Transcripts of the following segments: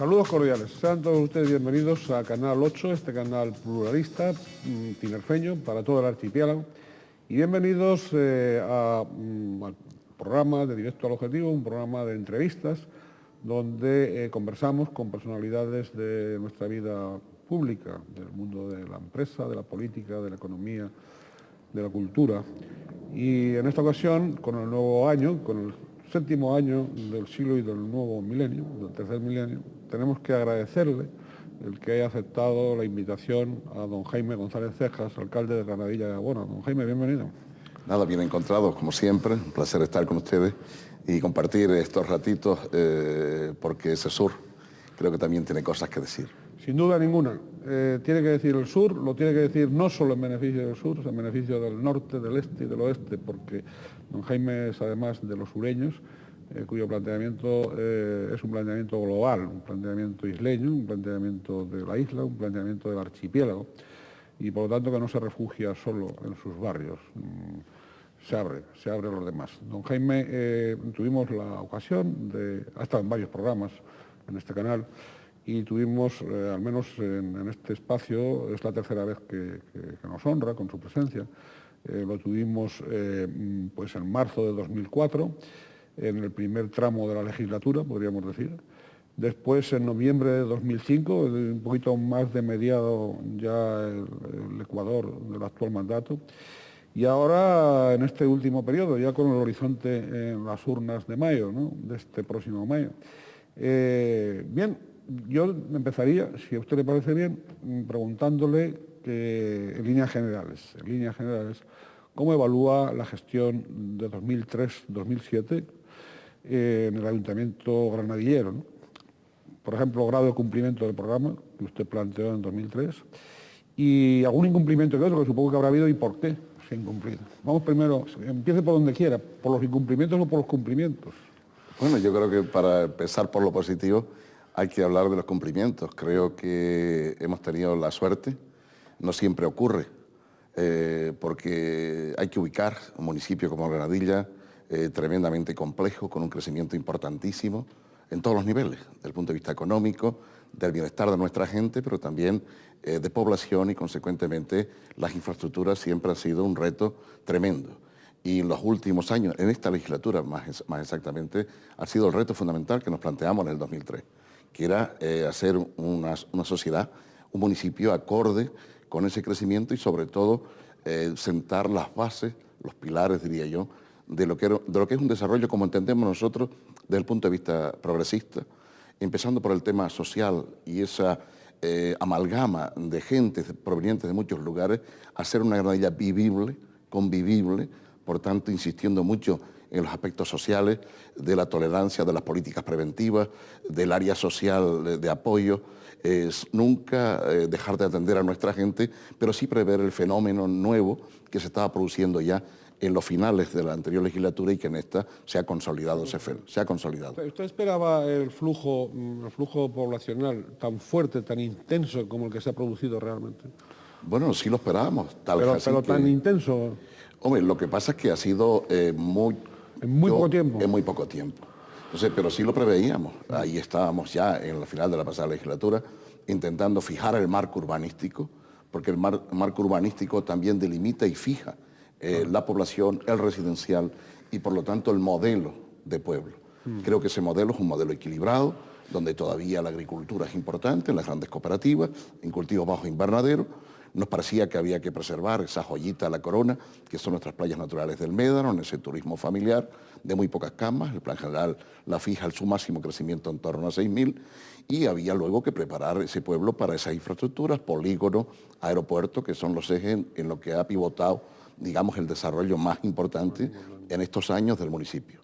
Saludos cordiales. Sean todos ustedes bienvenidos a Canal 8, este canal pluralista, tinerfeño, para todo el archipiélago. Y bienvenidos al programa de Directo al Objetivo, un programa de entrevistas donde conversamos con personalidades de nuestra vida pública, del mundo de la empresa, de la política, de la economía, de la cultura. Y en esta ocasión, con el nuevo año, con el séptimo año del siglo y del nuevo milenio, del tercer milenio, tenemos que agradecerle el que haya aceptado la invitación a don Jaime González Cejas, alcalde de Granadilla de Abona. Don Jaime, bienvenido. Nada, bien encontrado, como siempre. Un placer estar con ustedes y compartir estos ratitos, porque ese sur creo que también tiene cosas que decir. Sin duda ninguna. Tiene que decir el sur, lo tiene que decir no solo en beneficio del sur, en beneficio del norte, del este y del oeste, porque don Jaime es además de los sureños, cuyo planteamiento es un planteamiento global, un planteamiento isleño, un planteamiento de la isla, un planteamiento del archipiélago, y por lo tanto que no se refugia solo en sus barrios, se abre a los demás. Don Jaime, tuvimos la ocasión ha estado en varios programas en este canal, y tuvimos, al menos en este espacio, es la tercera vez que nos honra con su presencia. Lo tuvimos pues en marzo de 2004, en el primer tramo de la legislatura, podríamos decir. Después, en noviembre de 2005, un poquito más de mediado ya el ecuador del actual mandato. Y ahora, en este último periodo, ya con el horizonte en las urnas de mayo, ¿no?, de este próximo mayo. Bien, yo empezaría, si a usted le parece bien, preguntándole que, en líneas generales, ¿cómo evalúa la gestión de 2003-2007 en el Ayuntamiento granadillero, ¿no? Por ejemplo, grado de cumplimiento del programa que usted planteó en 2003 y algún incumplimiento que otro que supongo que habrá habido y por qué se ha incumplido. Vamos primero, empiece por donde quiera, por los incumplimientos o por los cumplimientos. Bueno, yo creo que para empezar por lo positivo hay que hablar de los cumplimientos. Creo que hemos tenido la suerte, no siempre ocurre, porque hay que ubicar un municipio como Granadilla, tremendamente complejo, con un crecimiento importantísimo en todos los niveles, desde el punto de vista económico, del bienestar de nuestra gente, pero también de población, y consecuentemente las infraestructuras siempre han sido un reto tremendo. Y en los últimos años, en esta legislatura más exactamente, ha sido el reto fundamental que nos planteamos en el 2003, que era hacer una sociedad, un municipio acorde con ese crecimiento y sobre todo sentar las bases, los pilares, diría yo, de lo que es un desarrollo como entendemos nosotros desde el punto de vista progresista, empezando por el tema social y esa amalgama de gente provenientes de muchos lugares, hacer una Granadilla vivible, convivible, por tanto insistiendo mucho en los aspectos sociales, de la tolerancia, de las políticas preventivas, del área social de apoyo, nunca dejar de atender a nuestra gente, pero sí prever el fenómeno nuevo que se estaba produciendo ya en los finales de la anterior legislatura y que en esta se ha consolidado. ¿Usted esperaba el flujo poblacional tan fuerte, tan intenso como el que se ha producido realmente? Bueno, sí lo esperábamos. Pero tan intenso. Hombre, lo que pasa es que ha sido en muy poco tiempo. En muy poco tiempo. Entonces, pero sí lo preveíamos. Ahí estábamos ya en la final de la pasada legislatura intentando fijar el marco urbanístico, porque el marco urbanístico también delimita y fija la población, el residencial y por lo tanto el modelo de pueblo. Creo que ese modelo es un modelo equilibrado, donde todavía la agricultura es importante, en las grandes cooperativas, en cultivos bajo invernadero. Nos parecía que había que preservar esa joyita de la corona, que son nuestras playas naturales del Médano, en ese turismo familiar de muy pocas camas. El plan general la fija en su máximo crecimiento en torno a 6.000, y había luego que preparar ese pueblo para esas infraestructuras, polígono, aeropuerto, que son los ejes en lo que ha pivotado, digamos, el desarrollo más importante en estos años del municipio.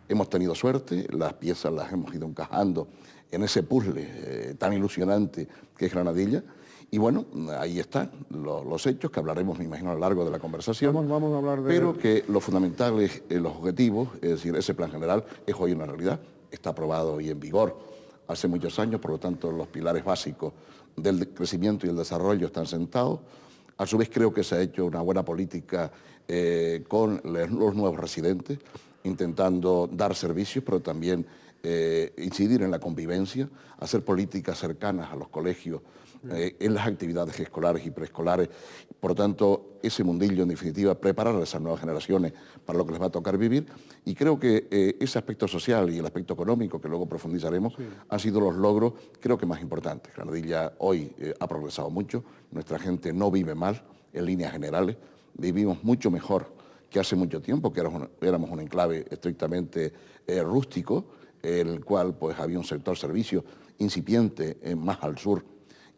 Hemos tenido suerte, las piezas las hemos ido encajando en ese puzzle tan ilusionante que es Granadilla. Y bueno, ahí están los hechos, que hablaremos, me imagino, a lo largo de la conversación. Vamos a hablar de... Pero que lo fundamental es los objetivos, es decir, ese plan general es hoy una realidad, está aprobado y en vigor hace muchos años, por lo tanto los pilares básicos del crecimiento y el desarrollo están sentados. A su vez creo que se ha hecho una buena política con los nuevos residentes, intentando dar servicios, pero también incidir en la convivencia, hacer políticas cercanas a los colegios, en las actividades escolares y preescolares. Por lo tanto, ese mundillo, en definitiva, preparar a esas nuevas generaciones para lo que les va a tocar vivir. Y creo que ese aspecto social y el aspecto económico, que luego profundizaremos, han sido los logros, creo que más importantes. Granadilla hoy ha progresado mucho, nuestra gente no vive mal, en líneas generales, vivimos mucho mejor que hace mucho tiempo, que éramos un enclave estrictamente rústico, en el cual pues, había un sector servicio incipiente más al sur,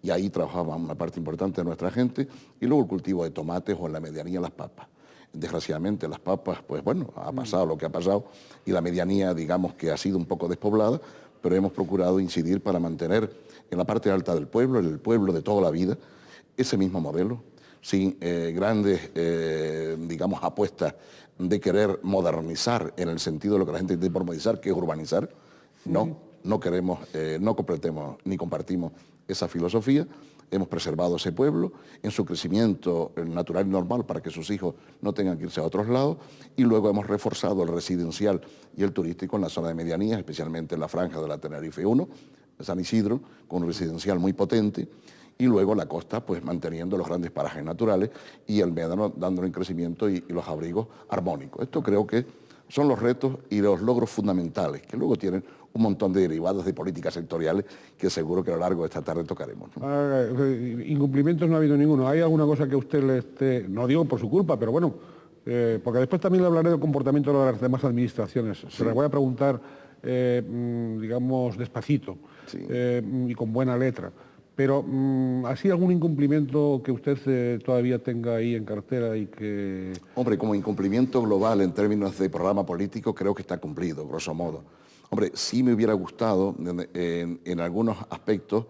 y ahí trabajaba una parte importante de nuestra gente, y luego el cultivo de tomates o en la medianía las papas. Desgraciadamente las papas, pues bueno, ha pasado lo que ha pasado, y la medianía, digamos que ha sido un poco despoblada, pero hemos procurado incidir para mantener en la parte alta del pueblo, el pueblo de toda la vida, ese mismo modelo, sin grandes, digamos, apuestas de querer modernizar en el sentido de lo que la gente entiende por modernizar, que es urbanizar. No queremos, no completemos ni compartimos esa filosofía. Hemos preservado ese pueblo en su crecimiento natural y normal para que sus hijos no tengan que irse a otros lados, y luego hemos reforzado el residencial y el turístico en la zona de medianías, especialmente en la franja de la Tenerife 1, San Isidro, con un residencial muy potente, y luego la costa pues manteniendo los grandes parajes naturales y el médano dándole en crecimiento y los abrigos armónicos. Esto creo que son los retos y los logros fundamentales, que luego tienen un montón de derivados de políticas sectoriales que seguro que a lo largo de esta tarde tocaremos, ¿no? Incumplimientos no ha habido ninguno. ¿Hay alguna cosa que usted le esté, no digo por su culpa, pero bueno, porque después también le hablaré del comportamiento de las demás administraciones? Sí. Se le voy a preguntar, digamos, despacito, y con buena letra. Pero, ¿así algún incumplimiento que usted todavía tenga ahí en cartera y que...? Hombre, como incumplimiento global en términos de programa político, creo que está cumplido, grosso modo. Hombre, sí me hubiera gustado, en algunos aspectos,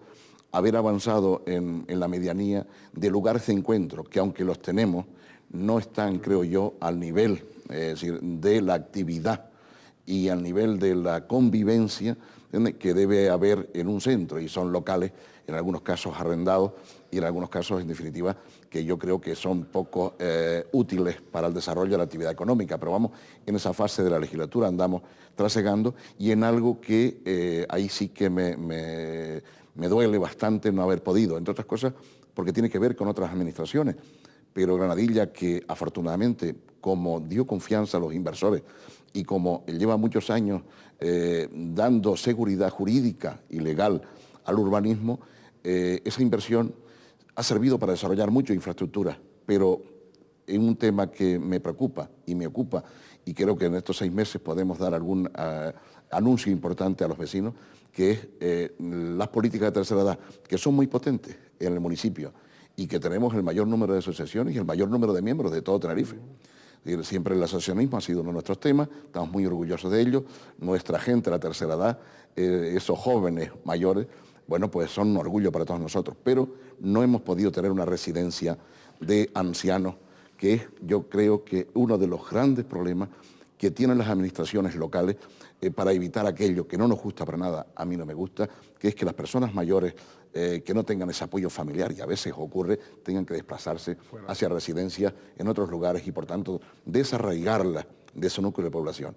haber avanzado en la medianía de lugares de encuentro, que aunque los tenemos, no están, creo yo, al nivel es decir, de la actividad y al nivel de la convivencia que debe haber en un centro, y son locales, en algunos casos arrendados, y en algunos casos, en definitiva, que yo creo que son poco útiles para el desarrollo de la actividad económica. Pero vamos, en esa fase de la legislatura andamos trasegando, y en algo que ahí sí que me duele bastante no haber podido, entre otras cosas, porque tiene que ver con otras administraciones. Pero Granadilla, que afortunadamente, como dio confianza a los inversores y como lleva muchos años dando seguridad jurídica y legal al urbanismo, esa inversión ha servido para desarrollar mucha infraestructura, pero en un tema que me preocupa y me ocupa, y creo que en estos 6 meses podemos dar algún anuncio importante a los vecinos, que es las políticas de tercera edad, que son muy potentes en el municipio, y que tenemos el mayor número de asociaciones y el mayor número de miembros de todo Tenerife. Siempre el asociacionismo ha sido uno de nuestros temas, estamos muy orgullosos de ello. Nuestra gente, la tercera edad, esos jóvenes mayores, bueno, pues son un orgullo para todos nosotros, pero no hemos podido tener una residencia de ancianos, que es, yo creo que uno de los grandes problemas que tienen las administraciones locales para evitar aquello que no nos gusta para nada, a mí no me gusta, que es que las personas mayores que no tengan ese apoyo familiar, y a veces ocurre, tengan que desplazarse hacia residencias en otros lugares y por tanto desarraigarlas de ese núcleo de población.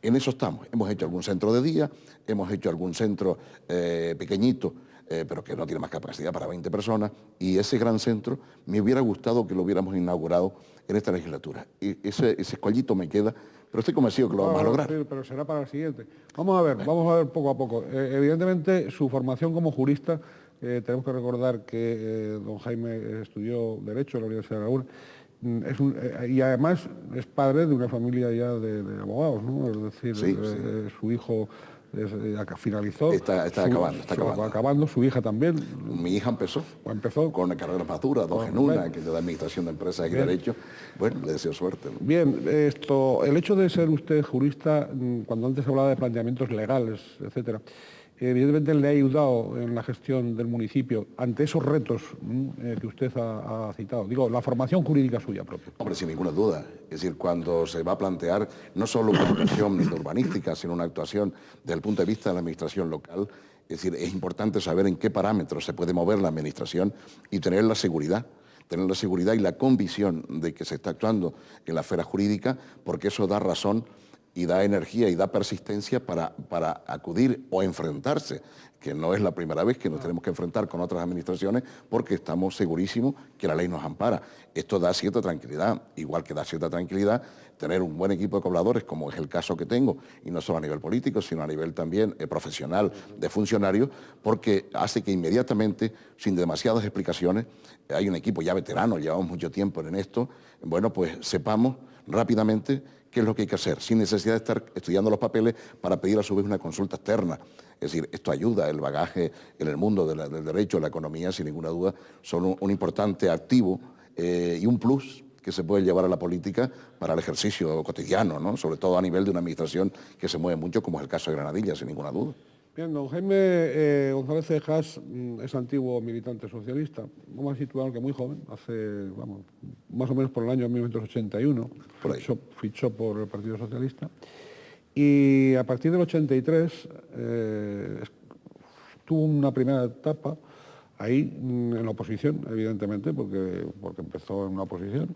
En eso estamos. Hemos hecho algún centro de día, hemos hecho algún centro pequeñito, pero que no tiene más capacidad para 20 personas, y ese gran centro me hubiera gustado que lo hubiéramos inaugurado en esta legislatura. Y ese escollito me queda, pero estoy convencido que lo vamos a lograr. Sí, pero será para el siguiente. Vamos a ver poco a poco. Evidentemente, su formación como jurista, tenemos que recordar que don Jaime estudió Derecho en la Universidad de Laguna, y además es padre de una familia ya de abogados, ¿no? Es decir, su hijo finalizó. Está acabando, su hija también. Mi hija empezó con una carrera madura, 2 en 1, que es de Administración de Empresas y Derecho. Bueno, le deseo suerte, ¿no? Bien, el hecho de ser usted jurista, cuando antes hablaba de planteamientos legales, etcétera, evidentemente le ha ayudado en la gestión del municipio ante esos retos que usted ha citado. Digo, la formación jurídica suya propia. Hombre, sin ninguna duda. Es decir, cuando se va a plantear no solo una actuación urbanística, sino una actuación desde el punto de vista de la administración local, es decir, es importante saber en qué parámetros se puede mover la administración y tener la seguridad y la convicción de que se está actuando en la esfera jurídica, porque eso da razón y da energía y da persistencia para acudir o enfrentarse, que no es la primera vez que nos tenemos que enfrentar con otras administraciones, porque estamos segurísimos que la ley nos ampara. Esto da cierta tranquilidad, igual que da cierta tranquilidad tener un buen equipo de cobradores, como es el caso que tengo, y no solo a nivel político, sino a nivel también profesional de funcionarios, porque hace que inmediatamente, sin demasiadas explicaciones, hay un equipo ya veterano, llevamos mucho tiempo en esto, bueno, pues sepamos rápidamente qué es lo que hay que hacer, sin necesidad de estar estudiando los papeles para pedir a su vez una consulta externa. Es decir, esto ayuda, el bagaje en el mundo del derecho, la economía, sin ninguna duda, son un importante activo y un plus que se puede llevar a la política para el ejercicio cotidiano, ¿no? Sobre todo a nivel de una administración que se mueve mucho, como es el caso de Granadilla, sin ninguna duda. Bien, don Jaime González Cejas es antiguo militante socialista, vamos a situar que muy joven, hace, vamos, más o menos por el año 1981, fichó por el Partido Socialista, y a partir del 83 tuvo una primera etapa ahí en la oposición, evidentemente, porque empezó en una oposición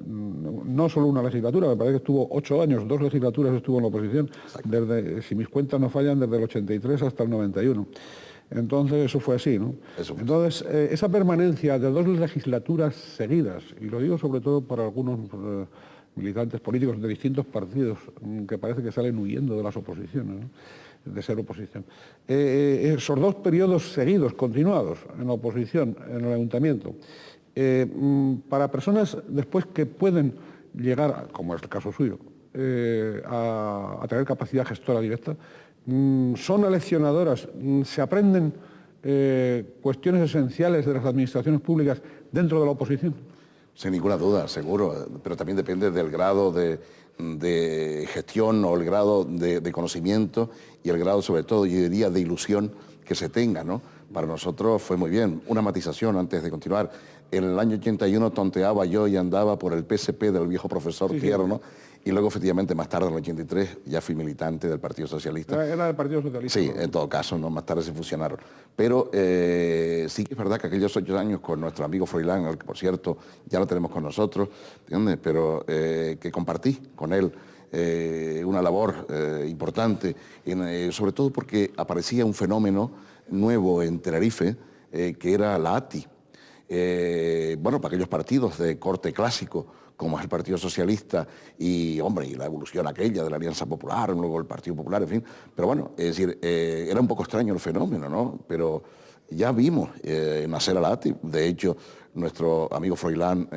no solo una legislatura, me parece que estuvo 8 años, 2 legislaturas estuvo en la oposición, desde, si mis cuentas no fallan, desde el 83 hasta el 91. Entonces eso fue así, ¿no? Entonces esa permanencia de 2 legislaturas seguidas, y lo digo sobre todo para algunos militantes políticos de distintos partidos que parece que salen huyendo de las oposiciones, ¿no? De ser oposición. Esos 2 periodos seguidos, continuados, en la oposición, en el ayuntamiento, para personas después que pueden llegar, como es el caso suyo, a tener capacidad gestora directa, son aleccionadoras, se aprenden cuestiones esenciales de las administraciones públicas dentro de la oposición. Sin ninguna duda, seguro, pero también depende del grado de gestión o el grado de conocimiento y el grado, sobre todo, yo diría, de ilusión que se tenga, ¿no? Para nosotros fue muy bien. Una matización antes de continuar. En el año 81 tonteaba yo y andaba por el PSP del viejo profesor Tierno, y luego efectivamente más tarde en el 83 ya fui militante del Partido Socialista. Era del Partido Socialista. Sí, en todo caso, ¿no? Más tarde se fusionaron. Pero sí que es verdad que aquellos 8 años con nuestro amigo Froilán, al que por cierto ya lo tenemos con nosotros, ¿entiendes? Pero que compartí con él una labor importante, sobre todo porque aparecía un fenómeno nuevo en Tenerife, que era la ATI. Bueno, para aquellos partidos de corte clásico, como es el Partido Socialista y, hombre, y la evolución aquella de la Alianza Popular, luego el Partido Popular, en fin. Pero bueno, es decir, era un poco extraño el fenómeno, ¿no? Pero ya vimos nacer a la ATI. De hecho, nuestro amigo Froilán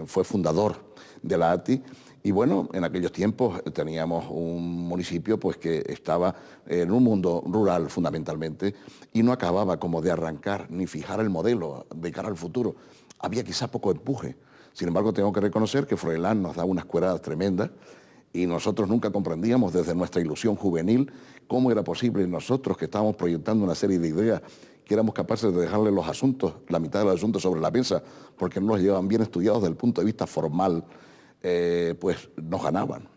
fue fundador de la ATI. Y bueno, en aquellos tiempos teníamos un municipio pues, que estaba en un mundo rural fundamentalmente y no acababa como de arrancar ni fijar el modelo de cara al futuro. Había quizá poco empuje. Sin embargo, tengo que reconocer que Froilán nos da unas cueradas tremendas y nosotros nunca comprendíamos desde nuestra ilusión juvenil cómo era posible nosotros que estábamos proyectando una serie de ideas que éramos capaces de dejarle los asuntos, la mitad de los asuntos sobre la mesa, porque no los llevaban bien estudiados desde el punto de vista formal, pues nos ganaban.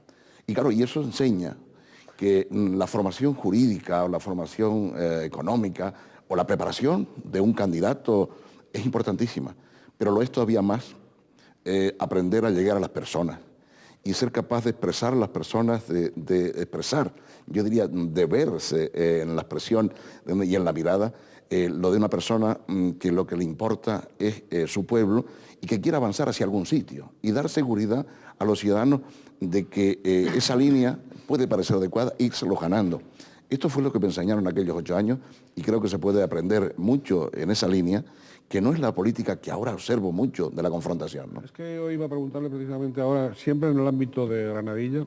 Y claro, y eso enseña que la formación jurídica o la formación económica o la preparación de un candidato es importantísima, pero lo es todavía más aprender a llegar a las personas y ser capaz de expresar a las personas, de expresar, yo diría, de verse en la expresión y en la mirada, lo de una persona que lo que le importa es su pueblo y que quiere avanzar hacia algún sitio y dar seguridad a los ciudadanos de que esa línea puede parecer adecuada e írselo ganando. Esto fue lo que me enseñaron aquellos 8 años y creo que se puede aprender mucho en esa línea, que no es la política que ahora observo mucho de la confrontación, ¿no? Es que hoy iba a preguntarle precisamente ahora, siempre en el ámbito de Granadilla,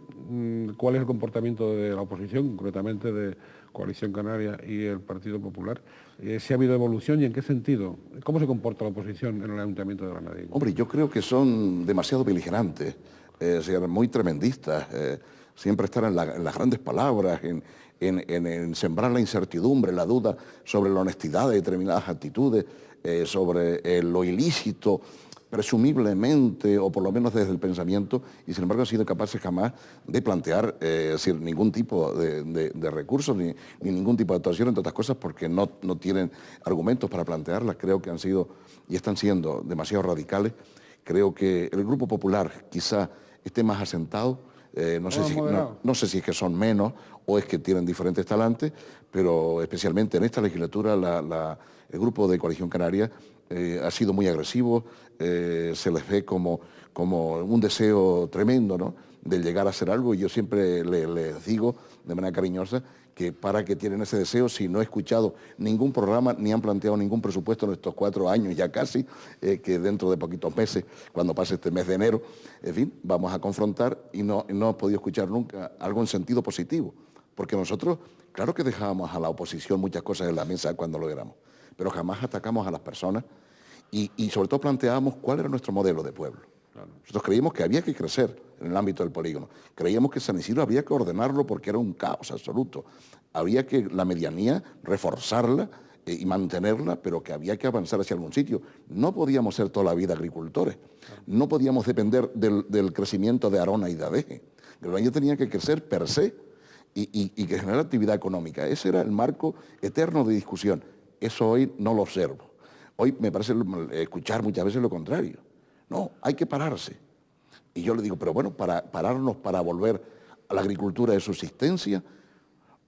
cuál es el comportamiento de la oposición, concretamente de Coalición Canaria y el Partido Popular, si ha habido evolución y en qué sentido, cómo se comporta la oposición en el Ayuntamiento de Granadilla. Hombre, yo creo que son demasiado beligerantes, muy tremendistas, siempre están en las grandes palabras, en sembrar la incertidumbre, la duda sobre la honestidad de determinadas actitudes, sobre lo ilícito, presumiblemente, o por lo menos desde el pensamiento, y sin embargo han sido capaces jamás de plantear decir, ningún tipo de recursos, ni ningún tipo de actuación, entre otras cosas, porque no tienen argumentos para plantearlas. Creo que han sido y están siendo demasiado radicales. Creo que el Grupo Popular quizá esté más asentado, No sé si es que son menos o es que tienen diferentes talantes, pero especialmente en esta legislatura el grupo de Coalición Canaria ha sido muy agresivo, se les ve como un deseo tremendo, ¿no?, de llegar a hacer algo, y yo siempre les digo de manera cariñosa que para que tienen ese deseo, si no he escuchado ningún programa ni han planteado ningún presupuesto en estos 4 años ya casi, que dentro de poquitos meses, cuando pase este mes de enero, en fin, vamos a confrontar, y no he podido escuchar nunca algo en sentido positivo, porque nosotros, claro que dejábamos a la oposición muchas cosas en la mesa cuando lo éramos, pero jamás atacamos a las personas y sobre todo planteábamos cuál era nuestro modelo de pueblo. Claro. Nosotros creíamos que había que crecer en el ámbito del polígono. Creíamos que San Isidro había que ordenarlo porque era un caos absoluto. Había que la medianía reforzarla y mantenerla, pero que había que avanzar hacia algún sitio. No podíamos ser toda la vida agricultores. No podíamos depender del crecimiento de Arona y de Adeje. Granadilla tenía que crecer per se y que generar actividad económica. Ese era el marco eterno de discusión. Eso hoy no lo observo. Hoy me parece escuchar muchas veces lo contrario. No, hay que pararse. Y yo le digo, pero bueno, pararnos para volver a la agricultura de subsistencia,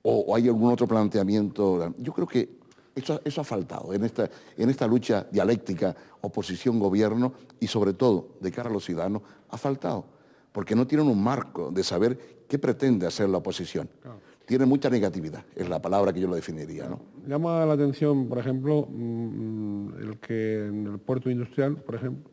o hay algún otro planteamiento. Yo creo que eso ha faltado en esta lucha dialéctica, oposición-gobierno, y sobre todo, de cara a los ciudadanos, ha faltado, porque no tienen un marco de saber qué pretende hacer la oposición. Claro. Tiene mucha negatividad, es la palabra que yo lo definiría, ¿no? Llama la atención, por ejemplo, el que en el puerto industrial, por ejemplo,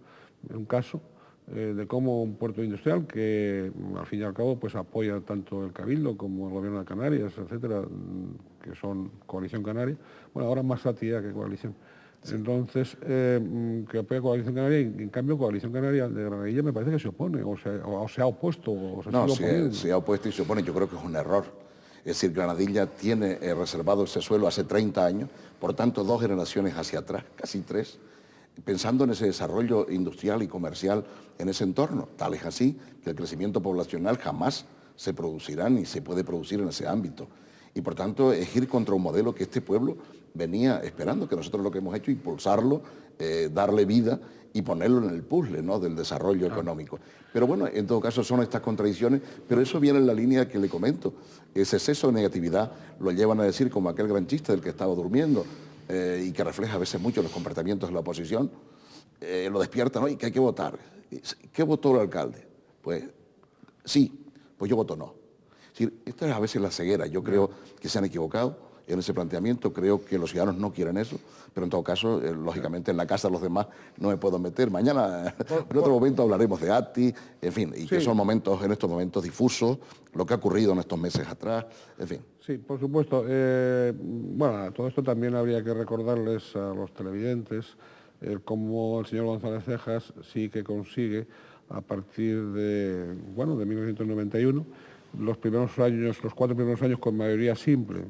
un caso de cómo un puerto industrial que al fin y al cabo pues apoya tanto el Cabildo como el Gobierno de Canarias, etcétera, que son Coalición Canaria, bueno, ahora más Satía que Coalición. Sí. Entonces, que apoya Coalición Canaria, y en cambio Coalición Canaria de Granadilla me parece que se opone, o se ha opuesto, o se no, sigue oponiendo. Se ha opuesto y se opone. Yo creo que es un error. Es decir, Granadilla tiene reservado ese suelo hace 30 años, por tanto 2 generaciones hacia atrás, casi 3, pensando en ese desarrollo industrial y comercial en ese entorno. Tal es así que el crecimiento poblacional jamás se producirá ni se puede producir en ese ámbito. Y por tanto es ir contra un modelo que este pueblo venía esperando, que nosotros lo que hemos hecho es impulsarlo, darle vida y ponerlo en el puzzle, ¿no?, del desarrollo económico. Pero bueno, en todo caso son estas contradicciones, pero eso viene en la línea que le comento. Ese exceso de negatividad lo llevan a decir como aquel gran chiste del que estaba durmiendo, y que refleja a veces mucho los comportamientos de la oposición, lo despierta, ¿no?, y que hay que votar. ¿Qué votó el alcalde? Pues sí, pues yo voto no. Es decir, esta es a veces la ceguera. Yo creo que se han equivocado en ese planteamiento, creo que los ciudadanos no quieren eso, pero en todo caso, lógicamente en la casa de los demás no me puedo meter. Mañana, en otro momento hablaremos de ATI, en fin, y sí, que son momentos, en estos momentos difusos, lo que ha ocurrido en estos meses atrás, en fin. Sí, por supuesto. Bueno, todo esto también habría que recordarles a los televidentes cómo el señor González Cejas sí que consigue, a partir de 1991, los 4 primeros años con mayoría simple,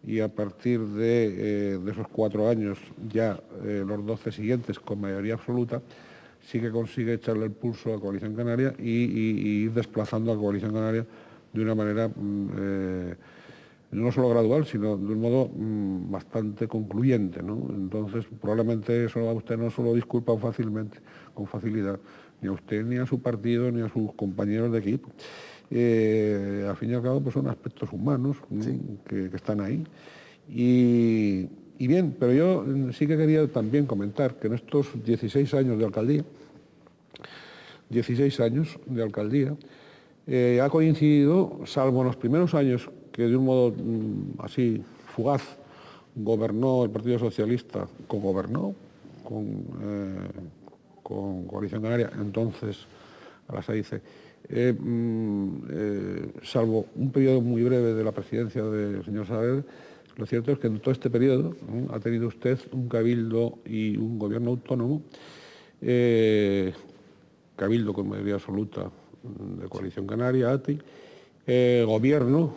y a partir de esos 4 años ya los 12 siguientes con mayoría absoluta, sí que consigue echarle el pulso a Coalición Canaria y ir desplazando a Coalición Canaria de una manera no solo gradual, sino de un modo bastante concluyente, ¿no? Entonces, probablemente eso a usted no se lo disculpa fácilmente, con facilidad, ni a usted, ni a su partido, ni a sus compañeros de equipo. Al fin y al cabo, pues son aspectos humanos, sí, que están ahí. Y bien, pero yo sí que quería también comentar que en estos 16 años de alcaldía, ha coincidido, salvo en los primeros años, que de un modo así fugaz gobernó el Partido Socialista, cogobernó con Coalición Canaria, entonces a la SAIC, salvo un periodo muy breve de la presidencia del señor Saavedra, lo cierto es que en todo este periodo ha tenido usted un cabildo y un gobierno autónomo, cabildo con mayoría absoluta de Coalición Canaria, ATI, gobierno,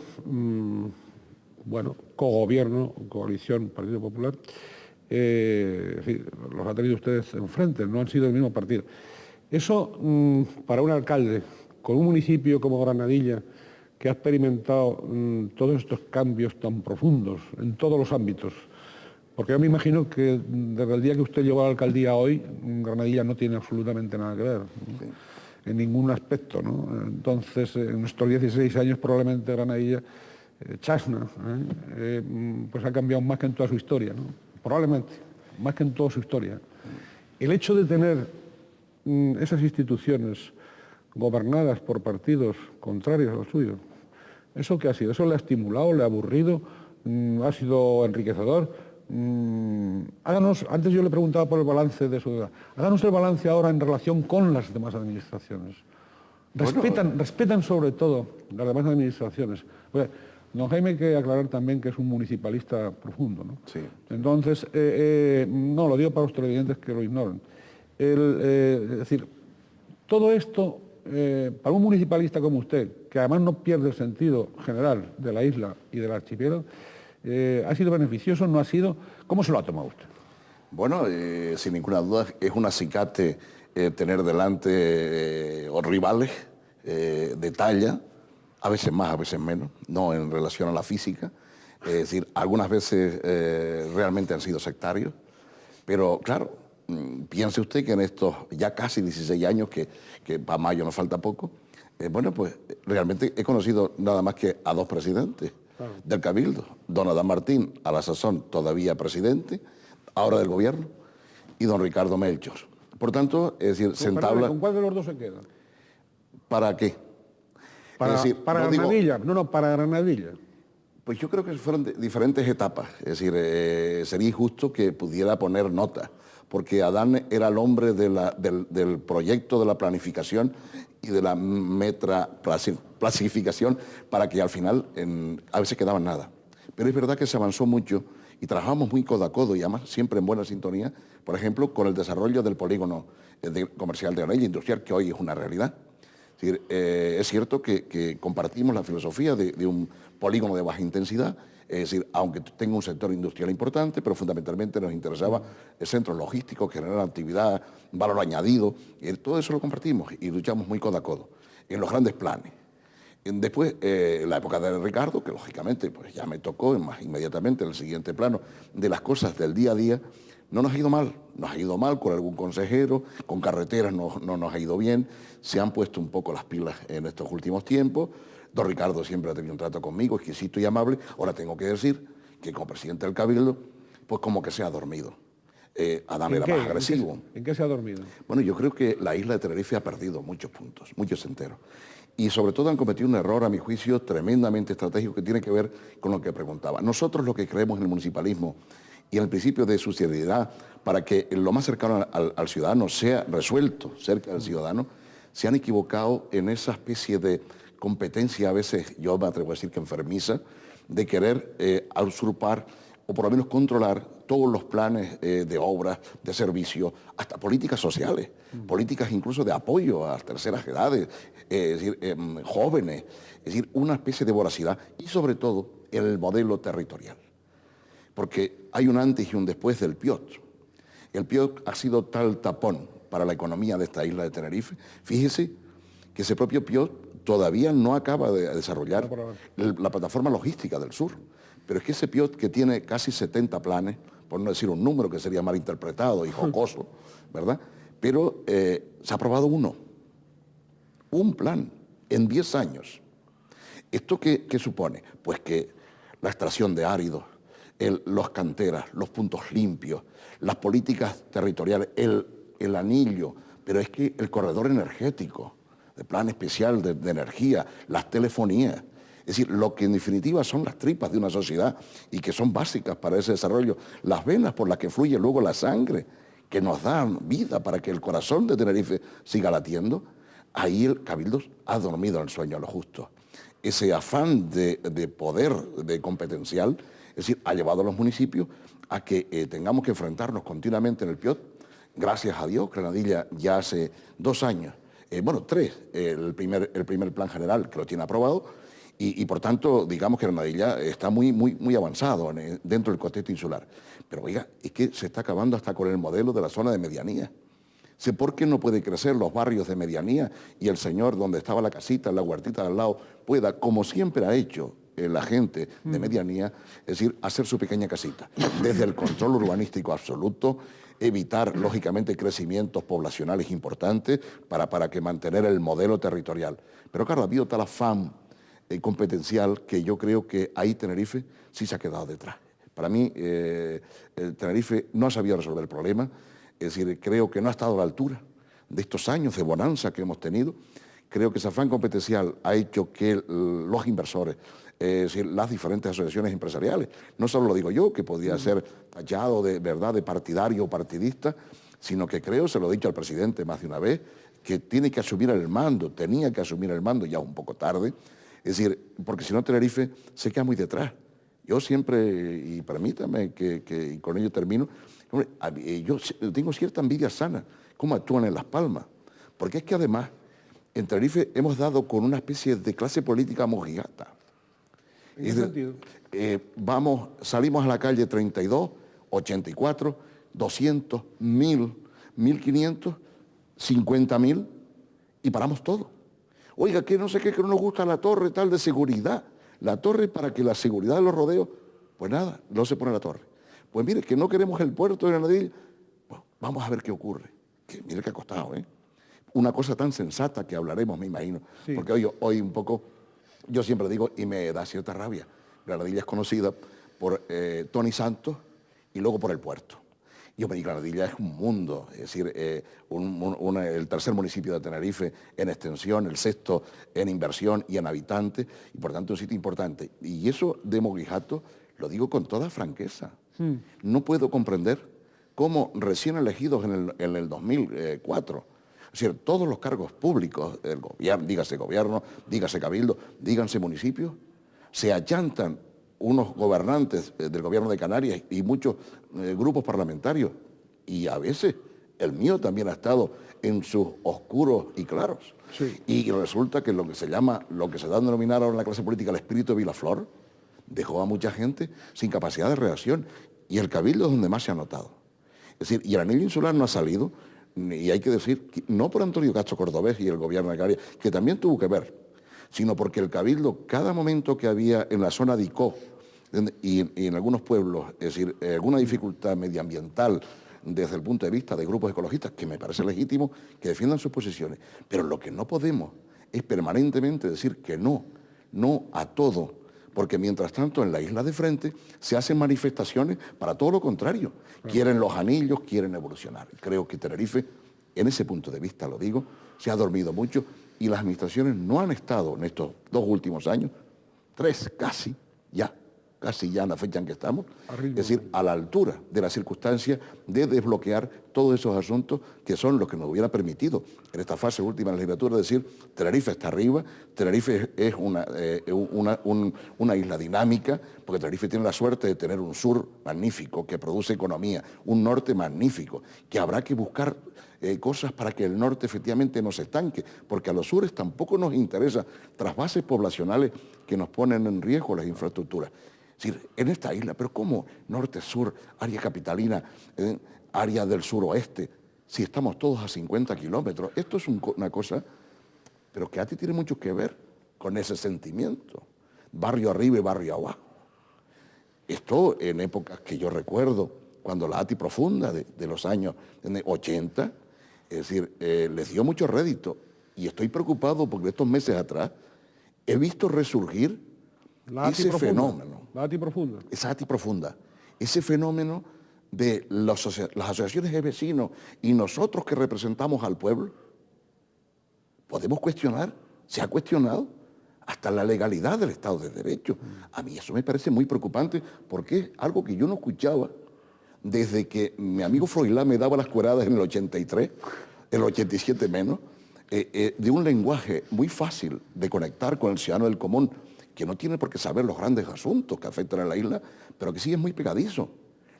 cogobierno, coalición, Partido Popular, en fin, los ha tenido ustedes enfrente, no han sido el mismo partido. Eso, para un alcalde, con un municipio como Granadilla, que ha experimentado todos estos cambios tan profundos en todos los ámbitos, porque yo me imagino que desde el día que usted llegó a la alcaldía hoy, Granadilla no tiene absolutamente nada que ver, ¿no? Sí. en ningún aspecto, ¿no? Entonces, en estos 16 años probablemente Granadilla, Chasna, pues ha cambiado más que en toda su historia, ¿no? Probablemente, más que en toda su historia. El hecho de tener esas instituciones gobernadas por partidos contrarios a los suyos, ¿eso qué ha sido? ¿Eso le ha estimulado, le ha aburrido, ha sido enriquecedor? Háganos, antes yo le preguntaba por el balance de su edad, háganos el balance ahora en relación con las demás administraciones. Respetan sobre todo las demás administraciones. Pues, don Jaime, hay que aclarar también que es un municipalista profundo, ¿no? Sí. Entonces, no, lo digo para los televidentes que lo ignoran. Es decir, todo esto, para un municipalista como usted, que además no pierde el sentido general de la isla y del archipiélago, ¿ha sido beneficioso? ¿No ha sido? ¿Cómo se lo ha tomado usted? Bueno, sin ninguna duda es un acicate tener delante rivales de talla, a veces más, a veces menos, no en relación a la física. Es decir, algunas veces realmente han sido sectarios, pero claro, piense usted que en estos ya casi 16 años, que para mayo nos falta poco, bueno, pues realmente he conocido nada más que a dos presidentes del Cabildo, don Adán Martín, a la sazón todavía presidente, ahora del gobierno, y don Ricardo Melchor. Por tanto, es decir, se entabla... ¿Con cuál de los dos se queda? ¿Para qué? Para, es decir, para Granadilla, para Granadilla. Pues yo creo que fueron diferentes etapas, es decir, sería injusto que pudiera poner nota, porque Adán era el hombre del proyecto, de la planificación y de la clasificación para que al final a veces quedaba nada. Pero es verdad que se avanzó mucho y trabajamos muy codo a codo y además siempre en buena sintonía, por ejemplo, con el desarrollo del polígono comercial de Granadilla Industrial, que hoy es una realidad. Es cierto que compartimos la filosofía de un polígono de baja intensidad, es decir, aunque tenga un sector industrial importante, pero fundamentalmente nos interesaba el centro logístico, generar actividad, valor añadido, todo eso lo compartimos y luchamos muy codo a codo en los grandes planes. Después, la época de Ricardo, que lógicamente pues ya me tocó más inmediatamente en el siguiente plano de las cosas del día a día, no nos ha ido mal, nos ha ido mal con algún consejero, con carreteras no nos ha ido bien, se han puesto un poco las pilas en estos últimos tiempos. Don Ricardo siempre ha tenido un trato conmigo, exquisito y amable. Ahora tengo que decir que como presidente del Cabildo, pues como que se ha dormido. Adán era más agresivo. ¿En qué se ha dormido? Bueno, yo creo que la isla de Tenerife ha perdido muchos puntos, muchos enteros. Y sobre todo han cometido un error, a mi juicio, tremendamente estratégico que tiene que ver con lo que preguntaba. Nosotros lo que creemos en el municipalismo y en el principio de subsidiariedad, para que lo más cercano al ciudadano sea resuelto cerca del ciudadano, se han equivocado en esa especie de competencia, a veces yo me atrevo a decir que enfermiza, de querer usurpar o por lo menos controlar todos los planes de obras, de servicios, hasta políticas sociales, políticas incluso de apoyo a las terceras edades, es decir, jóvenes, es decir, una especie de voracidad y sobre todo el modelo territorial. Porque hay un antes y un después del PIOT. El PIOT ha sido tal tapón para la economía de esta isla de Tenerife. Fíjese que ese propio PIOT todavía no acaba de desarrollar la plataforma logística del sur. Pero es que ese PIOT, que tiene casi 70 planes, por no decir un número que sería mal interpretado y jocoso, ¿verdad? Pero se ha aprobado un plan en 10 años. ¿Esto qué supone? Pues que la extracción de áridos, los canteras, los puntos limpios, las políticas territoriales, el anillo, pero es que el corredor energético, el plan especial de energía, las telefonías, es decir, lo que en definitiva son las tripas de una sociedad y que son básicas para ese desarrollo, las venas por las que fluye luego la sangre, que nos dan vida para que el corazón de Tenerife siga latiendo, ahí el Cabildo ha dormido en el sueño a lo justo. Ese afán de poder, de competencial, es decir, ha llevado a los municipios a que tengamos que enfrentarnos continuamente en el PIOT. Gracias a Dios, Granadilla ya hace 2 años, 3, el primer plan general que lo tiene aprobado, y por tanto, digamos que Granadilla está muy avanzado dentro del contexto insular. Pero oiga, es que se está acabando hasta con el modelo de la zona de medianía. ¿Por qué no puede crecer los barrios de medianía y el señor donde estaba la casita, la huertita de al lado, pueda, como siempre ha hecho, la gente de medianía, es decir, hacer su pequeña casita, desde el control urbanístico absoluto, evitar, lógicamente, crecimientos poblacionales importantes para que mantener el modelo territorial. Pero claro, ha habido tal afán competencial que yo creo que ahí Tenerife sí se ha quedado detrás. Para mí, Tenerife no ha sabido resolver el problema, es decir, creo que no ha estado a la altura de estos años de bonanza que hemos tenido. Creo que ese afán competencial ha hecho que los inversores, es decir, las diferentes asociaciones empresariales, no solo lo digo yo, que podría ser tachado de verdad de partidario o partidista, sino que creo, se lo he dicho al presidente más de una vez, que tiene que asumir el mando, tenía que asumir el mando ya un poco tarde, es decir, porque si no Tenerife se queda muy detrás. Yo siempre, y permítame y con ello termino, hombre, yo tengo cierta envidia sana, cómo actúan en Las Palmas, porque es que además en Tenerife hemos dado con una especie de clase política mojigata. ¿En qué sentido? Salimos a la calle 32, 84, 200, 1000, 1500, 50.000 y paramos todo. Oiga, que no sé qué, que no nos gusta la torre tal de seguridad. La torre para que la seguridad de los rodeos, pues nada, no se pone la torre. Pues mire, que no queremos el puerto de Granadilla, pues vamos a ver qué ocurre. Que mire que ha costado, ¿eh? Una cosa tan sensata que hablaremos, me imagino. Sí. Porque hoy un poco, yo siempre digo, y me da cierta rabia, Granadilla es conocida por Tony Santos y luego por el puerto. Yo me digo, Granadilla es un mundo, es decir, el tercer municipio de Tenerife en extensión, el sexto en inversión y en habitantes, y por tanto un sitio importante. Y eso de Moguijato lo digo con toda franqueza. No puedo comprender cómo recién elegidos en el 2004, es decir, todos los cargos públicos, el gobierno, dígase cabildo, díganse municipios, se achantan unos gobernantes del gobierno de Canarias y muchos grupos parlamentarios, y a veces el mío también ha estado en sus oscuros y claros. Sí. Y resulta que lo que se da a denominar ahora en la clase política el espíritu de Vilaflor, dejó a mucha gente sin capacidad de reacción, y el cabildo es donde más se ha notado. Es decir, y el anillo insular no ha salido, y hay que decir, no por Antonio Castro Cordobés y el gobierno de Canarias, que también tuvo que ver, sino porque el cabildo, cada momento que había en la zona de Icó, y en algunos pueblos, es decir, alguna dificultad medioambiental desde el punto de vista de grupos ecologistas, que me parece legítimo que defiendan sus posiciones, pero lo que no podemos es permanentemente decir que no a todo, porque mientras tanto en la isla de frente se hacen manifestaciones para todo lo contrario. Quieren los anillos, quieren evolucionar. Creo que Tenerife, en ese punto de vista, lo digo, se ha dormido mucho y las administraciones no han estado en estos 2 últimos años, 3 casi ya en la fecha en que estamos, es decir, a la altura de las circunstancias de desbloquear todos esos asuntos que son los que nos hubiera permitido en esta fase última de la legislatura decir, Tenerife está arriba, Tenerife es una isla dinámica, porque Tenerife tiene la suerte de tener un sur magnífico que produce economía, un norte magnífico, que habrá que buscar cosas para que el norte efectivamente no se estanque, porque a los sures tampoco nos interesa trasvases poblacionales que nos ponen en riesgo las infraestructuras. Es decir, en esta isla, pero ¿cómo norte-sur, área capitalina, área del suroeste, si estamos todos a 50 kilómetros? Esto es una cosa, pero que a ti tiene mucho que ver con ese sentimiento, barrio arriba y barrio abajo. Esto en épocas que yo recuerdo, cuando la ATI profunda de los años 80, es decir, les dio mucho rédito, y estoy preocupado porque estos meses atrás he visto resurgir ese fenómeno. La ATI profunda. Esa ATI profunda. Ese fenómeno de las asociaciones de vecinos y nosotros que representamos al pueblo, podemos cuestionar, se ha cuestionado hasta la legalidad del Estado de Derecho. A mí eso me parece muy preocupante porque es algo que yo no escuchaba desde que mi amigo Froilán me daba las cueradas en el 83, el 87 menos, de un lenguaje muy fácil de conectar con el ciudadano del común, que no tiene por qué saber los grandes asuntos que afectan a la isla, pero que sí es muy pegadizo.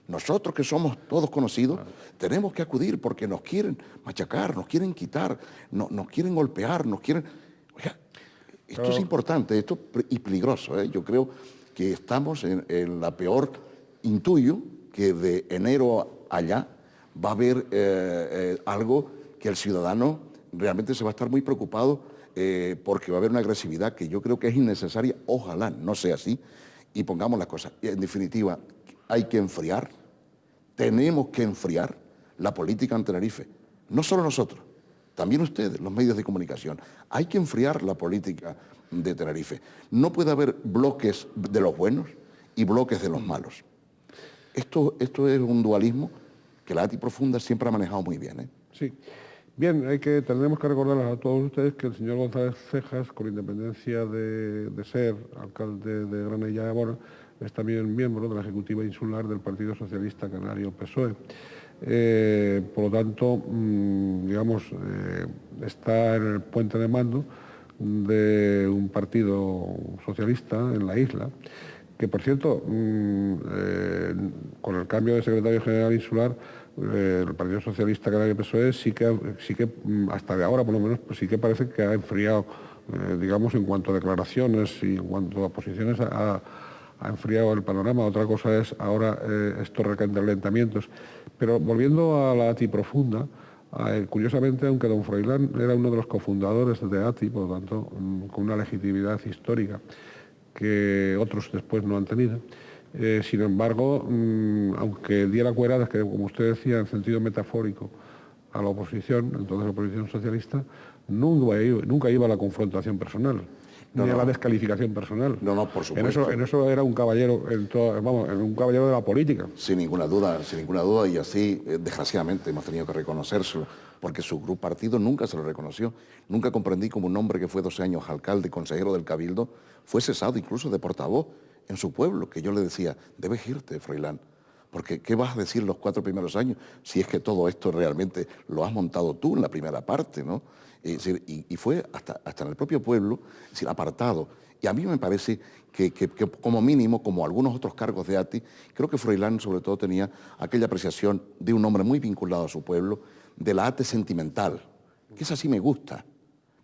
Nosotros que somos todos conocidos, tenemos que acudir porque nos quieren machacar, nos quieren quitar, nos quieren golpear, nos quieren... Oiga, esto es importante, esto y peligroso, ¿eh? Yo creo que estamos en la peor, intuyo que de enero allá va a haber algo que el ciudadano realmente se va a estar muy preocupado porque va a haber una agresividad que yo creo que es innecesaria, ojalá no sea así, y pongamos las cosas. En definitiva, hay que enfriar, tenemos que enfriar la política en Tenerife, no solo nosotros, también ustedes, los medios de comunicación. Hay que enfriar la política de Tenerife. No puede haber bloques de los buenos y bloques de los malos. Esto es un dualismo que la ATI Profunda siempre ha manejado muy bien, ¿eh? Sí. Bien, tendremos que recordarles a todos ustedes que el señor González Cejas, con independencia de ser alcalde de Granella de Abona, es también miembro de la Ejecutiva Insular del Partido Socialista Canario PSOE. Por lo tanto, digamos, está en el puente de mando de un partido socialista en la isla, que por cierto, con el cambio de secretario general insular, el Partido Socialista Canario PSOE sí que hasta de ahora por lo menos, pues sí que parece que ha enfriado, digamos, en cuanto a declaraciones y en cuanto a posiciones, ha enfriado el panorama. Otra cosa es ahora estos recalentamientos. Pero volviendo a la ATI Profunda, curiosamente, aunque don Froilán era uno de los cofundadores de ATI, por lo tanto, con una legitimidad histórica que otros después no han tenido, sin embargo, aunque diera cueradas, que como usted decía, en sentido metafórico, a la oposición, entonces la oposición socialista, nunca iba a la confrontación personal, ni a la descalificación personal. No, por supuesto. En eso era un caballero, un caballero de la política. Sin ninguna duda, y así, desgraciadamente, hemos tenido que reconocérselo, porque su grupo partido nunca se lo reconoció. Nunca comprendí como un hombre que fue 12 años alcalde, consejero del Cabildo, fue cesado incluso de portavoz en su pueblo, que yo le decía, debes irte, Froilán, porque ¿qué vas a decir los 4 primeros años si es que todo esto realmente lo has montado tú en la primera parte, ¿no? Es decir, y fue hasta en el propio pueblo, es decir, apartado. Y a mí me parece que como mínimo, como algunos otros cargos de ATI, creo que Froilán sobre todo tenía aquella apreciación de un hombre muy vinculado a su pueblo, de la ATE sentimental, que esa sí me gusta,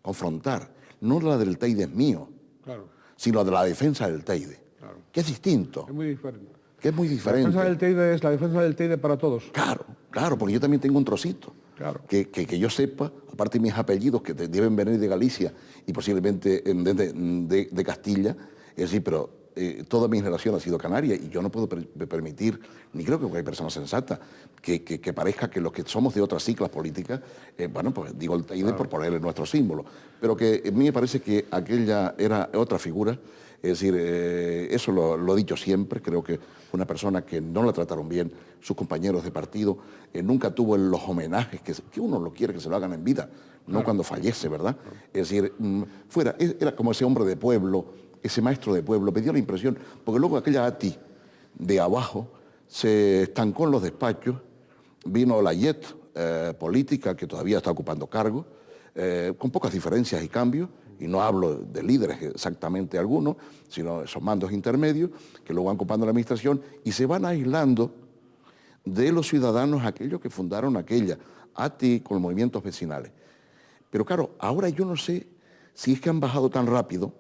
confrontar, no la del Teide es mío, claro, sino de la defensa del Teide, claro, que es distinto. Es muy diferente. Que es muy diferente. La defensa del Teide es la defensa del Teide para todos. Claro, porque yo también tengo un trocito. Claro. Que yo sepa, aparte de mis apellidos que deben venir de Galicia y posiblemente de Castilla, es decir, pero toda mi generación ha sido canaria y yo no puedo permitir, ni creo que hay persona sensata, que parezca que los que somos de otras siglas políticas, bueno, pues digo el Teide por ponerle nuestro símbolo, pero que a mí me parece que aquella era otra figura. Es decir, eso lo he dicho siempre, creo que fue una persona que no la trataron bien sus compañeros de partido, nunca tuvo los homenajes que uno lo quiere que se lo hagan en vida, no cuando fallece, ¿verdad? Es decir, era como ese hombre de pueblo, ese maestro de pueblo, me dio la impresión, porque luego aquella ATI de abajo se estancó en los despachos, vino la YET política, que todavía está ocupando cargo, con pocas diferencias y cambios, y no hablo de líderes exactamente algunos, sino esos mandos intermedios que luego van ocupando la administración y se van aislando de los ciudadanos aquellos que fundaron aquella ATI con los movimientos vecinales. Pero claro, ahora yo no sé si es que han bajado tan rápido,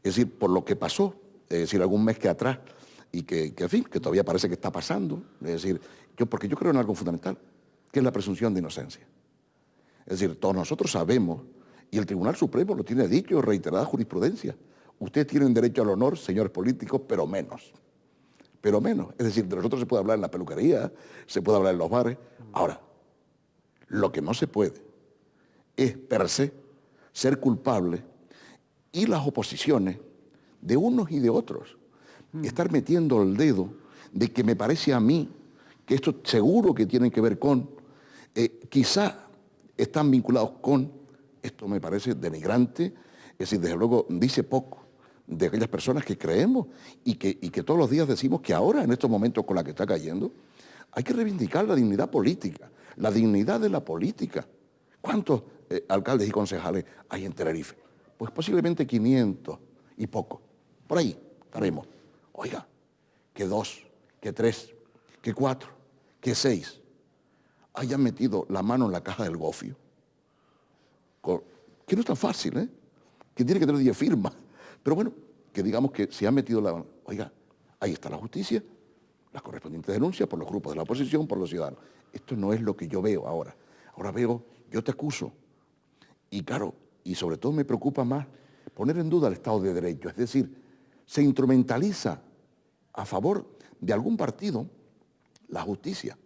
es decir, por lo que pasó, es decir, algún mes que atrás, y en fin, que todavía parece que está pasando, es decir, porque yo creo en algo fundamental, que es la presunción de inocencia. Es decir, todos nosotros sabemos, y el Tribunal Supremo lo tiene dicho, reiterada jurisprudencia. Ustedes tienen derecho al honor, señores políticos, pero menos. Pero menos. Es decir, de nosotros se puede hablar en la peluquería, se puede hablar en los bares. Ahora, lo que no se puede es, per se, ser culpable y las oposiciones de unos y de otros. Estar metiendo el dedo de que me parece a mí que esto seguro que tiene que ver con, quizá están vinculados con. Esto me parece denigrante, es decir, desde luego dice poco de aquellas personas que creemos y que todos los días decimos que ahora, en estos momentos con la que está cayendo, hay que reivindicar la dignidad política, la dignidad de la política. ¿Cuántos alcaldes y concejales hay en Tenerife? Pues posiblemente 500 y poco. Por ahí estaremos. Oiga, que 2, que 3, que 4, que 6 hayan metido la mano en la caja del gofio. Que no es tan fácil, que tiene que tener 10 firmas. Pero bueno, que digamos que se han metido la mano. Oiga, ahí está la justicia, las correspondientes denuncias por los grupos de la oposición, por los ciudadanos. Esto no es lo que yo veo ahora. Ahora veo, yo te acuso. Y claro, y sobre todo me preocupa más poner en duda el Estado de Derecho, es decir, se instrumentaliza a favor de algún partido la justicia.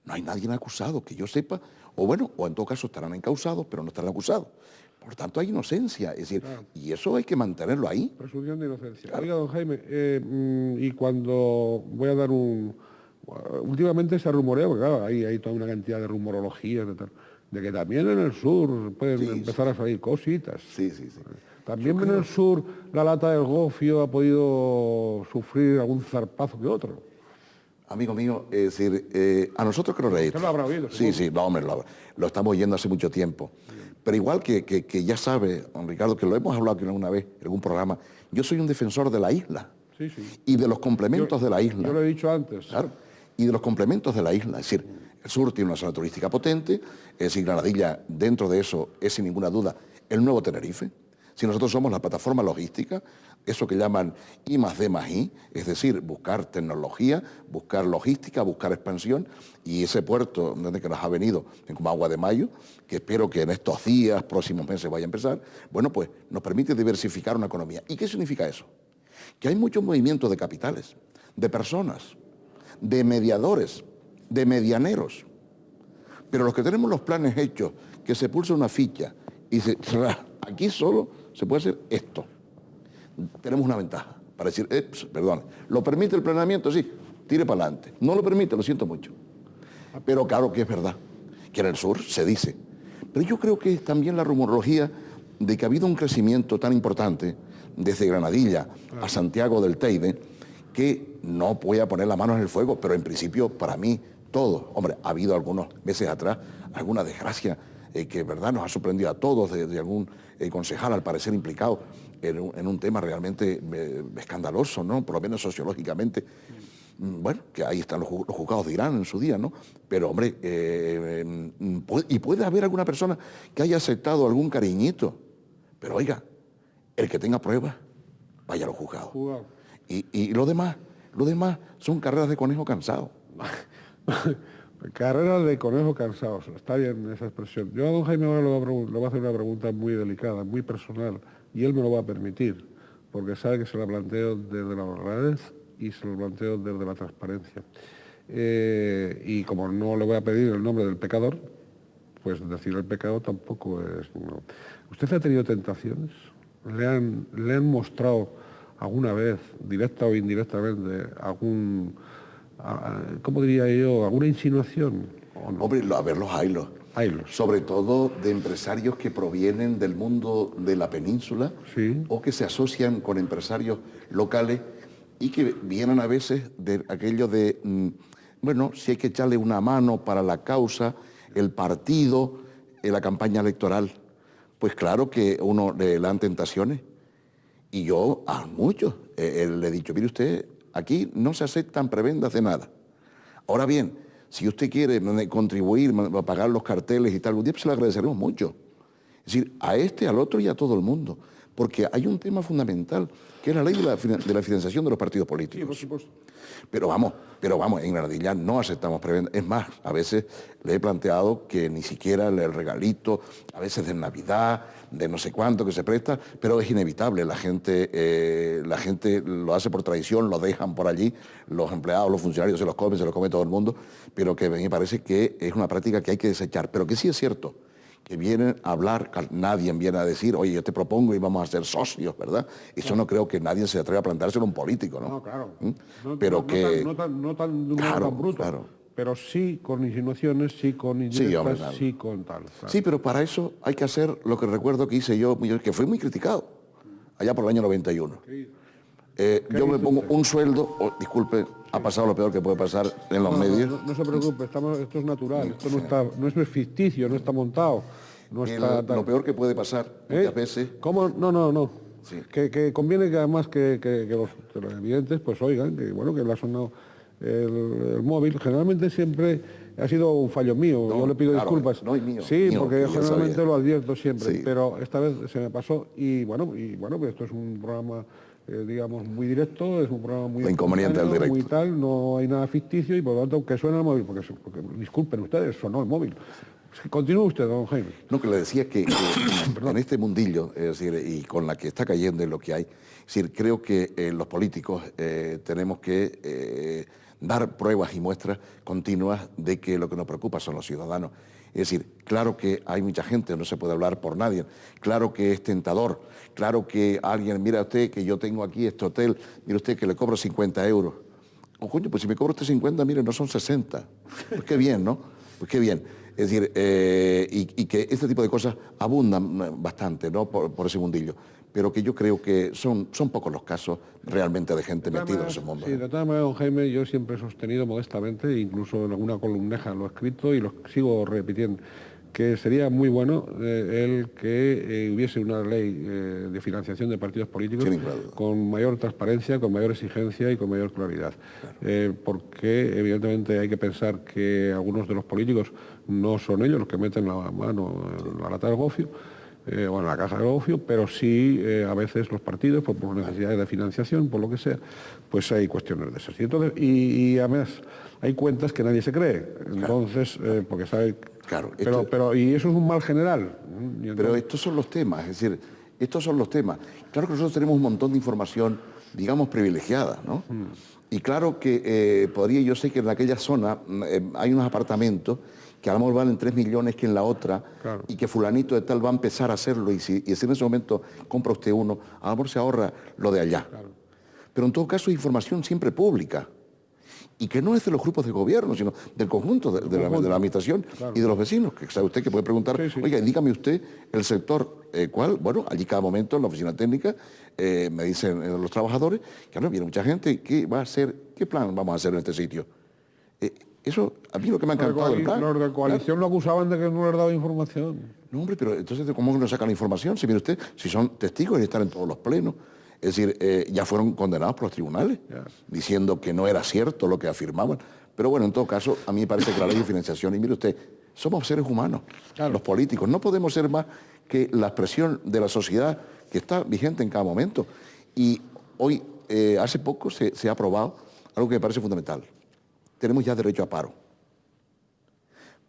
No hay nadie acusado, que yo sepa, o bueno, o en todo caso estarán encausados, pero no estarán acusados. Por tanto, hay inocencia, es decir, claro. Y eso hay que mantenerlo ahí. Presunción de inocencia. Claro. Oiga, don Jaime, y cuando voy a dar últimamente se rumorea, porque claro, hay toda una cantidad de rumorologías, de que también en el sur pueden empezar a salir cositas. Sí, sí, sí. También en el sur la lata del gofio ha podido sufrir algún zarpazo que otro. Amigo mío, es decir, a nosotros que nos reír. ¿Usted lo habrá oído? Sí, sí, no, hombre, lo estamos oyendo hace mucho tiempo. Pero igual que ya sabe, don Ricardo, que lo hemos hablado aquí alguna vez en algún programa, yo soy un defensor de la isla. Sí, sí. Y de los complementos de la isla. Yo lo he dicho antes. Claro. Y de los complementos de la isla. Es decir, el sur tiene una zona turística potente, es decir, Granadilla, dentro de eso, es sin ninguna duda el nuevo Tenerife. Si nosotros somos la plataforma logística, eso que llaman I+D+I, es decir, buscar tecnología, buscar logística, buscar expansión, y ese puerto donde que nos ha venido como agua de mayo, que espero que en estos días, próximos meses vaya a empezar, bueno, pues nos permite diversificar una economía. ¿Y qué significa eso? Que hay muchos movimientos de capitales, de personas, de mediadores, de medianeros, pero los que tenemos los planes hechos, que se pulsa una ficha y aquí solo se puede hacer esto. Tenemos una ventaja para decir, perdón, ¿lo permite el planeamiento? Sí, tire para adelante. No lo permite, lo siento mucho. Pero claro que es verdad, que en el sur se dice. Pero yo creo que es también la rumorología de que ha habido un crecimiento tan importante desde Granadilla a Santiago del Teide, que no voy a poner la mano en el fuego, pero en principio para mí todo. Hombre, ha habido algunos meses atrás alguna desgracia que verdad nos ha sorprendido a todos de algún concejal al parecer implicado en un tema realmente escandaloso, ¿no? Por lo menos sociológicamente. Bueno, que ahí están los juzgados de Irán en su día, ¿no? Pero hombre, y puede haber alguna persona que haya aceptado algún cariñito, pero oiga, el que tenga pruebas, vaya a los juzgados. Y lo demás son carreras de conejo cansado. Carreras de conejo cansados, está bien esa expresión. Yo a don Jaime ahora le voy a hacer una pregunta muy delicada, muy personal, y él me lo va a permitir, porque sabe que se la planteo desde la honradez y se lo planteo desde la transparencia. Y como no le voy a pedir el nombre del pecador, pues decir el pecado tampoco es... No. ¿Usted ha tenido tentaciones? ¿Le han mostrado alguna vez, directa o indirectamente, ¿cómo diría yo? ¿Alguna insinuación? ¿O no? Hombre, a ver, los haylos. Sobre todo de empresarios que provienen del mundo de la península, sí, o que se asocian con empresarios locales y que vienen a veces de aquello de, bueno, si hay que echarle una mano para la causa, el partido, la campaña electoral, pues claro que uno le dan tentaciones. Y yo a muchos le he dicho, mire usted, aquí no se aceptan prebendas de nada. Ahora bien, si usted quiere contribuir a pagar los carteles y tal, un día pues se lo agradeceremos mucho. Es decir, a este, al otro y a todo el mundo. Porque hay un tema fundamental, que es la ley de la financiación de los partidos políticos. Sí, por supuesto. Pero vamos, en Granadilla no aceptamos prebendas. Es más, a veces le he planteado que ni siquiera el regalito, a veces de Navidad, de no sé cuánto que se presta, pero es inevitable. La gente lo hace por tradición, lo dejan por allí, los empleados, los funcionarios se los come todo el mundo, pero que me parece que es una práctica que hay que desechar. Pero que sí es cierto, que vienen a hablar, nadie viene a decir, oye, yo te propongo y vamos a ser socios, ¿verdad? Eso no creo que nadie se atreva a planteárselo a un político, ¿no? No, claro. Pero no tan bruto. Claro. Pero sí con insinuaciones, sí con indirectas, sí con tal. Claro. Sí, pero para eso hay que hacer lo que recuerdo que hice yo, que fui muy criticado, allá por el año 91. Yo me pongo un sueldo, disculpe, ha pasado lo peor que puede pasar en los medios. No se preocupe, esto es natural, esto no es ficticio, no está montado. Lo peor que puede pasar muchas veces... ¿Cómo? No. Sí. Que conviene que además que los televidentes pues oigan, que bueno, que le ha sonado el móvil. Generalmente siempre ha sido un fallo mío, yo le pido disculpas. No es mío. Sí, mío, porque generalmente lo advierto siempre, sí, pero esta vez se me pasó y bueno, pues esto es un programa... digamos, muy directo, es un programa muy... El inconveniente del directo. Muy tal, no hay nada ficticio y por lo tanto, que suena el móvil, porque disculpen ustedes, sonó el móvil. Continúe usted, don Jaime. No, que le decía que en este mundillo, es decir, y con la que está cayendo en lo que hay, es decir, creo que los políticos tenemos que dar pruebas y muestras continuas de que lo que nos preocupa son los ciudadanos. Es decir, claro que hay mucha gente, no se puede hablar por nadie, claro que es tentador, claro que alguien, mira usted que yo tengo aquí este hotel, mira usted que le cobro 50 euros. Oh, coño, pues si me cobro usted 50, mire, no son 60. Pues qué bien, ¿no? Pues qué bien. Es decir, y que este tipo de cosas abundan bastante, ¿no? Por ese mundillo. Pero que yo creo que son pocos los casos realmente de gente metida en ese mundo. Sí, de todas maneras, don Jaime, yo siempre he sostenido modestamente, incluso en alguna columneja lo he escrito y lo sigo repitiendo, que sería muy bueno el que hubiese una ley de financiación de partidos políticos con mayor transparencia, con mayor exigencia y con mayor claridad. Claro. Porque evidentemente hay que pensar que algunos de los políticos no son ellos los que meten la mano en la lata del gofio, o en la caja del gofio, pero sí a veces los partidos, por necesidades de financiación, por lo que sea, pues hay cuestiones de esas. Y, entonces, y además hay cuentas que nadie se cree, entonces, porque sabe... Claro, pero y eso es un mal general. Entonces, pero estos son los temas, es decir, estos son los temas. Claro que nosotros tenemos un montón de información, digamos, privilegiada, ¿no? Y claro que yo sé que en aquella zona hay unos apartamentos que a lo mejor valen 3 millones que en la otra, claro, y que fulanito de tal va a empezar a hacerlo, y si en ese momento compra usted uno, a lo mejor se ahorra lo de allá. Claro. Pero en todo caso es información siempre pública, y que no es de los grupos de gobierno, sino del conjunto de la administración, claro, y de los vecinos, que sabe usted que puede preguntar, sí, sí, oiga, dígame usted el sector, ¿cuál? Bueno, allí cada momento en la oficina técnica me dicen los trabajadores que no viene mucha gente, ¿qué va a hacer? ¿Qué plan vamos a hacer en este sitio? Eso, a mí lo que me ha encantado del plan. Los de coalición, claro, lo acusaban de que no les daba información. No, hombre, pero entonces, ¿cómo no sacan la información? Si mire usted, si son testigos y están en todos los plenos. Es decir, ya fueron condenados por los tribunales, diciendo que no era cierto lo que afirmaban. Pero bueno, en todo caso, a mí me parece que la ley de financiación, y mire usted, somos seres humanos, claro, los políticos, no podemos ser más que la expresión de la sociedad que está vigente en cada momento. Y hoy, hace poco, se ha aprobado algo que me parece fundamental. Tenemos ya derecho a paro.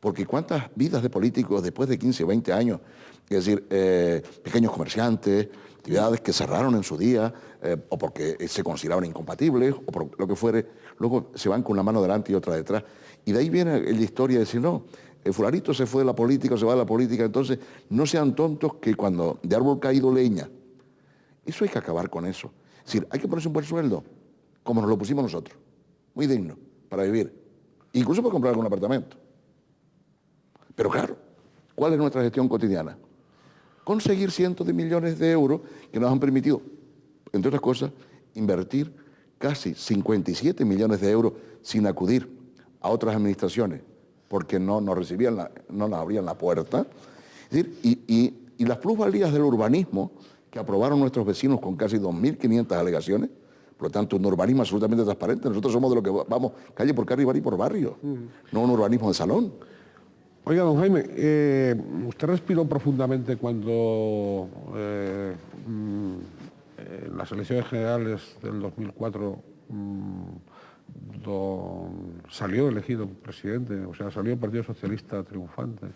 Porque cuántas vidas de políticos después de 15 o 20 años, es decir, pequeños comerciantes, actividades que cerraron en su día, o porque se consideraban incompatibles, o por lo que fuere, luego se van con una mano delante y otra detrás. Y de ahí viene la historia de decir, no, el fulanito se fue de la política, o se va de la política, entonces no sean tontos que cuando de árbol caído leña. Eso hay que acabar con eso. Es decir, hay que ponerse un buen sueldo, como nos lo pusimos nosotros, muy digno para vivir, incluso para comprar algún apartamento. Pero claro, ¿cuál es nuestra gestión cotidiana? Conseguir cientos de millones de euros que nos han permitido, entre otras cosas, invertir casi 57 millones de euros sin acudir a otras administraciones, porque no nos abrían la puerta. Es decir, y las plusvalías del urbanismo que aprobaron nuestros vecinos con casi 2.500 alegaciones. Por lo tanto, un urbanismo absolutamente transparente. Nosotros somos de lo que vamos calle por calle, barrio por barrio, no un urbanismo de salón. Oiga, don Jaime, usted respiró profundamente cuando en las elecciones generales del 2004 salió elegido presidente, o sea, salió el Partido Socialista triunfante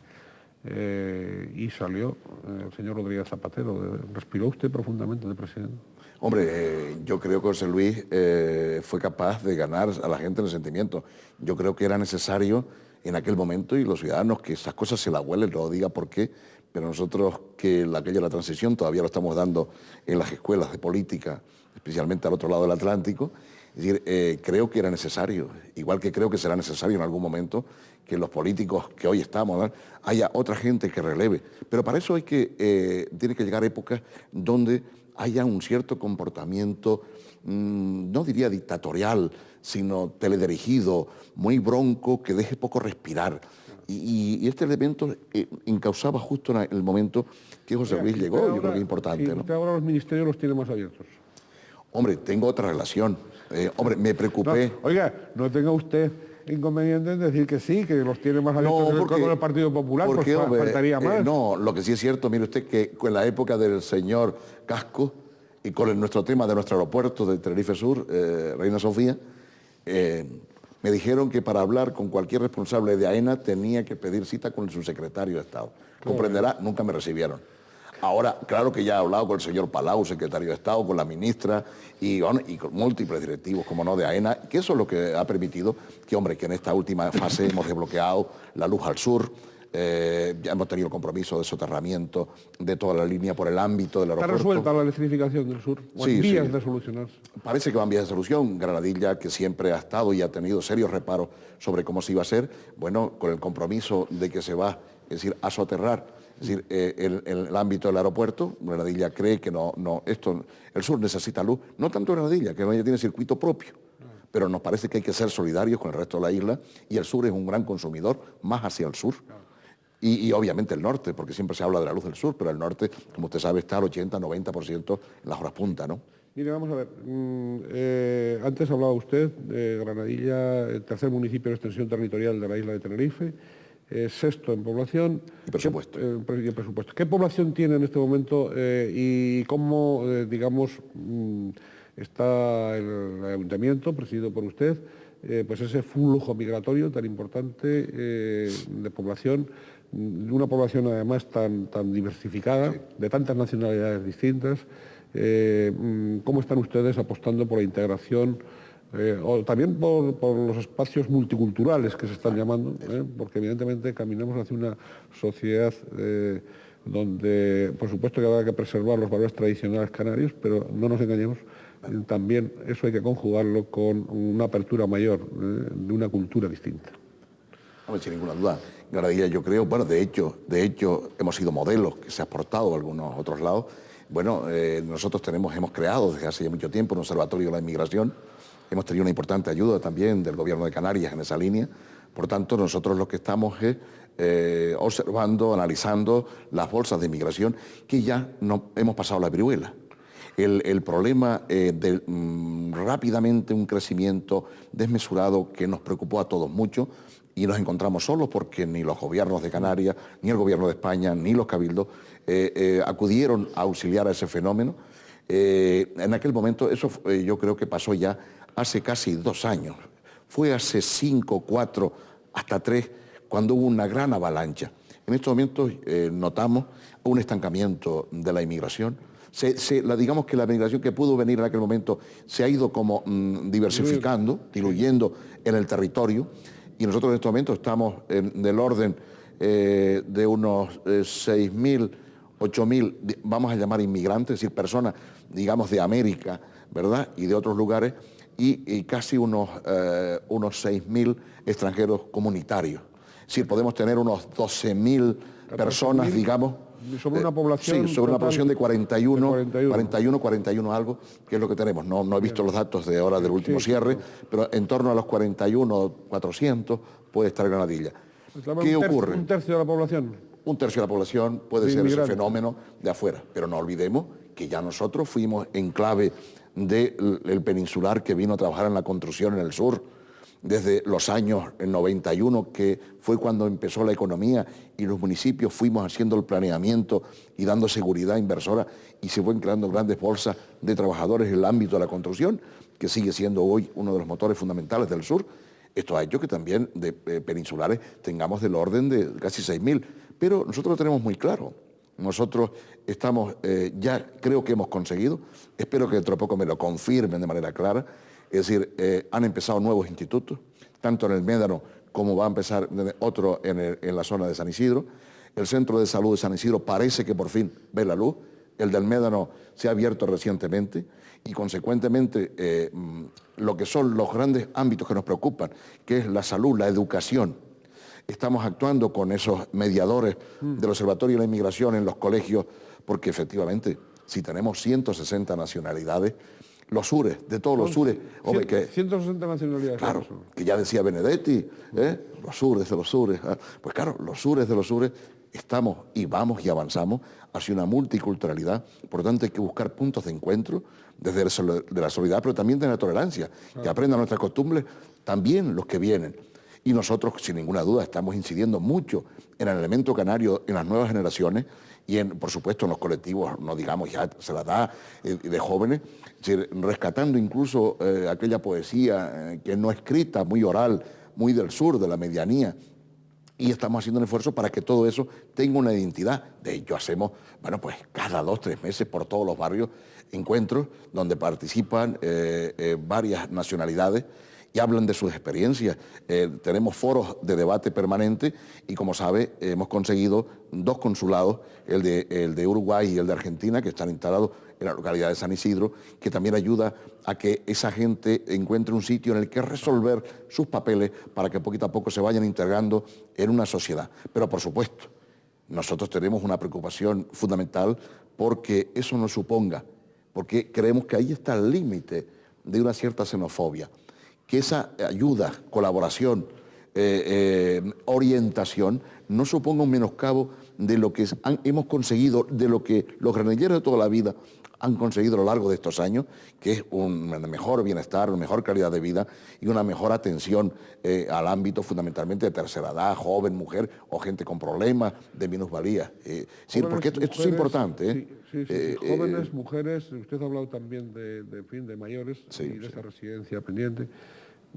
y salió el señor Rodríguez Zapatero. ¿Respiró usted profundamente de presidente? Hombre, yo creo que José Luis fue capaz de ganar a la gente en el sentimiento. Yo creo que era necesario en aquel momento, y los ciudadanos que esas cosas se la huelen, no diga por qué, pero nosotros que aquello de la transición todavía lo estamos dando en las escuelas de política, especialmente al otro lado del Atlántico. Es decir, creo que era necesario, igual que creo que será necesario en algún momento que los políticos que hoy estamos, ¿no?, haya otra gente que releve. Pero para eso tiene que llegar épocas donde haya un cierto comportamiento, no diría dictatorial, sino teledirigido, muy bronco, que deje poco respirar. Y este elemento encauzaba justo en el momento que José Luis llegó, yo creo que es importante. ¿No? Usted ahora los ministerios los tiene más abiertos. Hombre, tengo otra relación. Hombre, me preocupé. No, oiga, no tenga usted inconveniente en decir que sí, que los tiene más abiertos con el Partido Popular, porque faltaría más. No, lo que sí es cierto, mire usted, que con la época del señor Casco y con nuestro tema de nuestro aeropuerto de Tenerife Sur, Reina Sofía, Me dijeron que para hablar con cualquier responsable de AENA tenía que pedir cita con el subsecretario de Estado. Comprenderá, nunca me recibieron. Ahora, claro que ya he hablado con el señor Palau, secretario de Estado, con la ministra y con múltiples directivos, como no, de AENA, que eso es lo que ha permitido que, hombre, que en esta última fase hemos desbloqueado la luz al sur, ya hemos tenido el compromiso de soterramiento de toda la línea por el ámbito del aeropuerto. ¿Está resuelta la electrificación del sur? ¿O Sí, en vías sí. de solucionarse? Parece que van vías de solución. Granadilla, que siempre ha estado y ha tenido serios reparos sobre cómo se iba a hacer, bueno, con el compromiso de que se va, es decir, a soterrar, es decir, el ámbito del aeropuerto. Granadilla cree que el sur necesita luz, no tanto Granadilla, que Granadilla tiene circuito propio, pero nos parece que hay que ser solidarios con el resto de la isla, y el sur es un gran consumidor, más hacia el sur. Y obviamente el norte, porque siempre se habla de la luz del sur, pero el norte, como usted sabe, está al 80-90% en las horas punta, ¿no? Mire, vamos a ver. Antes hablaba usted de Granadilla, el tercer municipio de extensión territorial de la isla de Tenerife, sexto en población. Y presupuesto. Presupuesto. ¿Qué población tiene en este momento y cómo, digamos, está el ayuntamiento, presidido por usted, pues ese flujo migratorio tan importante de población, de una población además tan diversificada, de tantas nacionalidades distintas? ¿Cómo están ustedes apostando por la integración o también por los espacios multiculturales que se están llamando? Porque evidentemente caminamos hacia una sociedad donde, por supuesto, que habrá que preservar los valores tradicionales canarios, pero no nos engañemos, también eso hay que conjugarlo con una apertura mayor de una cultura distinta. No, sin ninguna duda. Granadilla, yo creo, bueno, de hecho hemos sido modelos que se ha exportado a algunos otros lados. Bueno, nosotros hemos creado desde hace ya mucho tiempo un observatorio de la inmigración. Hemos tenido una importante ayuda también del Gobierno de Canarias en esa línea. Por tanto, nosotros lo que estamos es observando, analizando las bolsas de inmigración, que ya no hemos pasado la viruela. El problema de rápidamente un crecimiento desmesurado que nos preocupó a todos mucho, y nos encontramos solos porque ni los gobiernos de Canarias, ni el gobierno de España, ni los cabildos acudieron a auxiliar a ese fenómeno. En aquel momento, eso yo creo que pasó ya hace casi 2 años. Fue hace 5, 4, hasta 3, cuando hubo una gran avalancha. En estos momentos notamos un estancamiento de la inmigración. Digamos que la migración que pudo venir en aquel momento se ha ido como diversificando, diluyendo en el territorio, y nosotros en estos momentos estamos del orden de unos 6.000, 8.000, vamos a llamar inmigrantes, es decir, personas, digamos, de América, ¿verdad?, y de otros lugares, y casi unos 6.000 extranjeros comunitarios. Es decir, podemos tener unos 12.000 personas, digamos. Sobre una población. Sí, sobre una población de 41 algo, que es lo que tenemos. No he visto los datos de ahora del último cierre, pero en torno a los 41, 400 puede estar Granadilla. ¿Qué ocurre? ¿Un tercio de la población? Un tercio de la población puede ser ese fenómeno de afuera, pero no olvidemos que ya nosotros fuimos enclave del peninsular que vino a trabajar en la construcción en el sur, desde los años 91, que fue cuando empezó la economía y los municipios fuimos haciendo el planeamiento y dando seguridad inversora, y se fueron creando grandes bolsas de trabajadores en el ámbito de la construcción, que sigue siendo hoy uno de los motores fundamentales del sur. Esto ha hecho que también de peninsulares tengamos del orden de casi 6.000, pero nosotros lo tenemos muy claro. Nosotros estamos, ya creo que hemos conseguido, espero que dentro de poco me lo confirmen de manera clara. Es decir, han empezado nuevos institutos, tanto en el Médano como va a empezar otro en la zona de San Isidro. El Centro de Salud de San Isidro parece que por fin ve la luz. El del Médano se ha abierto recientemente y, consecuentemente, lo que son los grandes ámbitos que nos preocupan, que es la salud, la educación. Estamos actuando con esos mediadores del Observatorio de la Inmigración en los colegios, porque efectivamente, si tenemos 160 nacionalidades, los sures, de todos los sures. Hombre, 160 nacionalidades. Claro, que ya decía Benedetti, los sures de los sures. Pues claro, los sures de los sures estamos y vamos y avanzamos hacia una multiculturalidad. Por lo tanto, hay que buscar puntos de encuentro desde de la solidaridad, pero también de la tolerancia, que aprendan nuestras costumbres también los que vienen. Y nosotros, sin ninguna duda, estamos incidiendo mucho en el elemento canario en las nuevas generaciones y, por supuesto, en los colectivos, no digamos ya se la da, de jóvenes, es decir, rescatando incluso aquella poesía que no escrita, muy oral, muy del sur, de la medianía. Y estamos haciendo un esfuerzo para que todo eso tenga una identidad. De hecho, hacemos, bueno, pues cada 2 o 3 meses por todos los barrios encuentros donde participan varias nacionalidades y hablan de sus experiencias. Tenemos foros de debate permanente y, como sabe, hemos conseguido 2 consulados, el de Uruguay y el de Argentina, que están instalados en la localidad de San Isidro, que también ayuda a que esa gente encuentre un sitio en el que resolver sus papeles para que poquito a poco se vayan integrando en una sociedad. Pero, por supuesto, nosotros tenemos una preocupación fundamental porque eso no suponga, porque creemos que ahí está el límite de una cierta xenofobia, que esa ayuda, colaboración, orientación, no suponga un menoscabo de lo que hemos conseguido, de lo que los granadilleros de toda la vida han conseguido a lo largo de estos años, que es un mejor bienestar, una mejor calidad de vida y una mejor atención al ámbito fundamentalmente de tercera edad, joven, mujer o gente con problemas de minusvalía. Sí, porque esto es importante. Sí. Jóvenes, mujeres, usted ha hablado también de mayores y de esa residencia pendiente.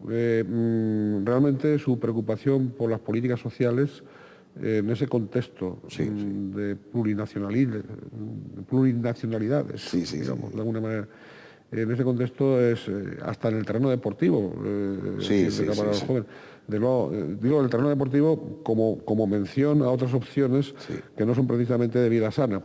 Realmente su preocupación por las políticas sociales en ese contexto de plurinacionalidades, digamos, de alguna manera, en ese contexto es hasta en el terreno deportivo, para los jóvenes. Digo el terreno deportivo como mención a otras opciones que no son precisamente de vida sana.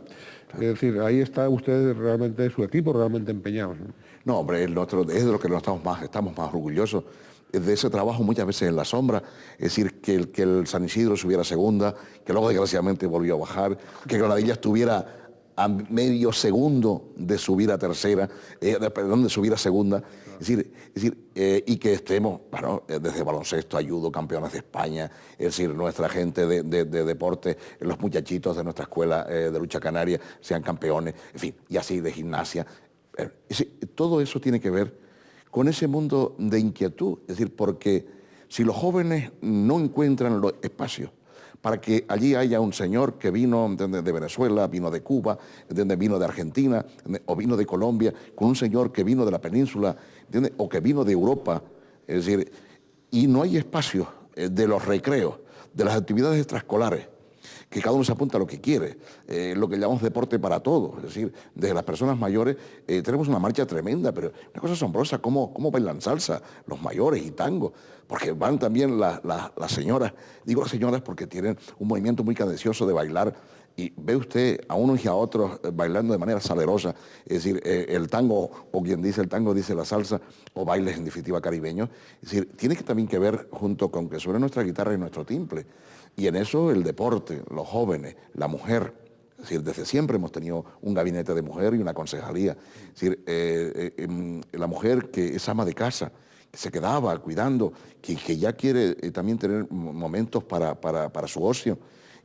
Es decir, ahí está usted realmente, su equipo realmente empeñado, ¿no? No, hombre, es de lo que estamos más orgullosos, de ese trabajo muchas veces en la sombra, es decir, que el San Isidro subiera a segunda, que luego desgraciadamente volvió a bajar, que Granadilla estuviera a medio segundo de subir a tercera, de subir a segunda, es decir, y que estemos, bueno, desde baloncesto, ayudo, campeones de España, es decir, nuestra gente de deporte, los muchachitos de nuestra escuela de lucha canaria sean campeones, en fin, y así de gimnasia. Todo eso tiene que ver con ese mundo de inquietud, es decir, porque si los jóvenes no encuentran los espacios para que allí haya un señor que vino de Venezuela, vino de Cuba, vino de Argentina o vino de Colombia, con un señor que vino de la península, o que vino de Europa, es decir, y no hay espacios de los recreos, de las actividades extraescolares, que cada uno se apunta a lo que quiere, lo que llamamos deporte para todos, es decir, desde las personas mayores tenemos una marcha tremenda, pero una cosa asombrosa, cómo bailan salsa los mayores y tango, porque van también las señoras, digo las señoras porque tienen un movimiento muy cadencioso de bailar, y ve usted a unos y a otros bailando de manera salerosa, es decir, el tango, o quien dice el tango dice la salsa, o bailes en definitiva caribeños, es decir, tiene que también que ver junto con que suene nuestra guitarra y nuestro timple. Y en eso el deporte, los jóvenes, la mujer, es decir, desde siempre hemos tenido un gabinete de mujer y una concejalía. Es decir, la mujer que es ama de casa, que se quedaba cuidando, que ya quiere también tener momentos para su ocio.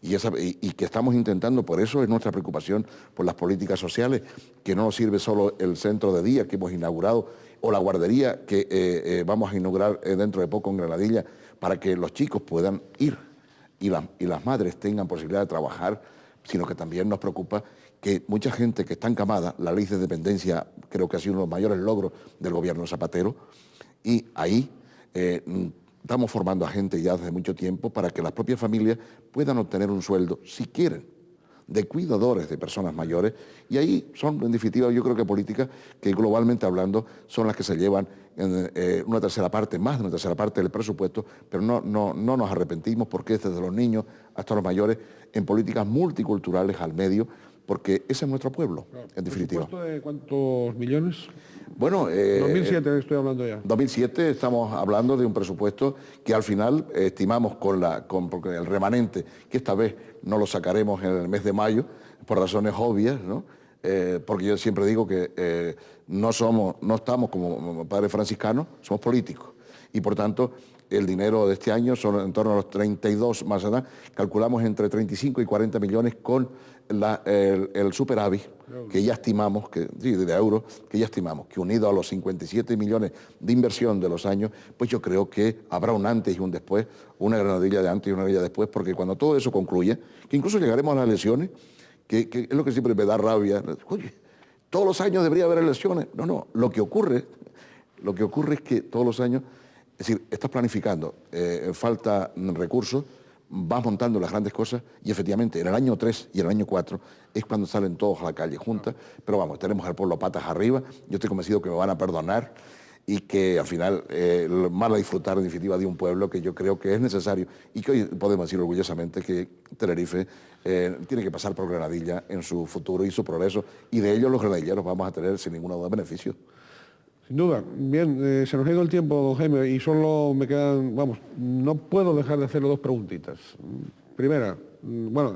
Y que estamos intentando, por eso es nuestra preocupación por las políticas sociales, que no nos sirve solo el centro de día que hemos inaugurado o la guardería que vamos a inaugurar dentro de poco en Granadilla, para que los chicos puedan ir y las madres tengan posibilidad de trabajar, sino que también nos preocupa que mucha gente que está encamada, la ley de dependencia creo que ha sido uno de los mayores logros del gobierno Zapatero, y ahí estamos formando a gente ya desde mucho tiempo para que las propias familias puedan obtener un sueldo, si quieren, de cuidadores de personas mayores, y ahí son, en definitiva, yo creo que políticas que globalmente hablando son las que se llevan una tercera parte, más de una tercera parte del presupuesto, pero no nos arrepentimos porque es desde los niños hasta los mayores en políticas multiculturales al medio, porque ese es nuestro pueblo, claro, en definitiva. ¿Presupuesto de cuántos millones? Bueno, 2007 estoy hablando ya. 2007 estamos hablando de un presupuesto que al final estimamos porque el remanente, que esta vez no lo sacaremos en el mes de mayo, por razones obvias, ¿no? Porque yo siempre digo que no estamos como padres franciscanos, somos políticos. Y por tanto, el dinero de este año son en torno a los 32, más allá, calculamos entre 35 y 40 millones con el superávit que ya estimamos, de euros, que ya estimamos, que unido a los 57 millones de inversión de los años, pues yo creo que habrá un antes y un después, una Granadilla de antes y una Granadilla después, porque cuando todo eso concluya, que incluso llegaremos a las elecciones, que es lo que siempre me da rabia, oye, todos los años debería haber elecciones. No, lo que ocurre es que todos los años, es decir, estás planificando, falta recursos, vas montando las grandes cosas y efectivamente en el año 3 y en el año 4 es cuando salen todos a la calle juntas, pero vamos, tenemos al pueblo patas arriba, yo estoy convencido que me van a perdonar y que al final van a disfrutar en definitiva de un pueblo que yo creo que es necesario y que hoy podemos decir orgullosamente que Tenerife tiene que pasar por Granadilla en su futuro y su progreso, y de ello los granadilleros vamos a tener sin ninguna duda beneficios. Sin duda. Bien, se nos ha ido el tiempo, don Jaime, y solo me quedan, no puedo dejar de hacerle dos preguntitas. Primera,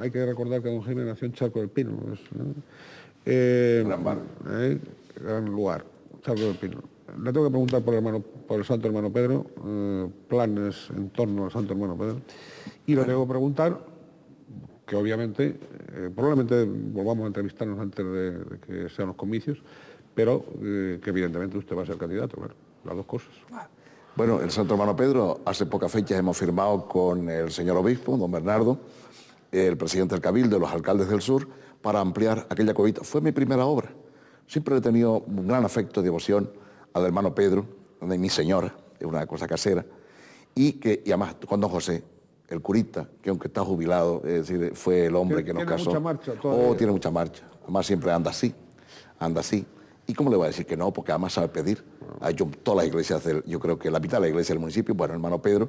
hay que recordar que don Jaime nació en Charco del Pino. Gran barrio. Gran lugar, Charco del Pino. Le tengo que preguntar por el Santo Hermano Pedro, planes en torno al Santo Hermano Pedro, y le tengo que preguntar, que obviamente, probablemente volvamos a entrevistarnos antes de que sean los comicios, pero que evidentemente usted va a ser candidato, claro, las dos cosas. Bueno, el Santo Hermano Pedro, hace pocas fechas hemos firmado con el señor obispo, don Bernardo, el presidente del Cabildo, los alcaldes del sur, para ampliar aquella cuevita. Fue mi primera obra. Siempre he tenido un gran afecto y devoción al hermano Pedro, de mi señora, es una cosa casera, y además con don José, el curita, que aunque está jubilado, es decir, fue el hombre que nos casó. Tiene mucha marcha todavía. Tiene mucha marcha. Además siempre anda así. ¿Y cómo le va a decir que no? Porque además sabe pedir. Ha hecho todas las iglesias, yo creo que la mitad de la iglesia del municipio, bueno, el hermano Pedro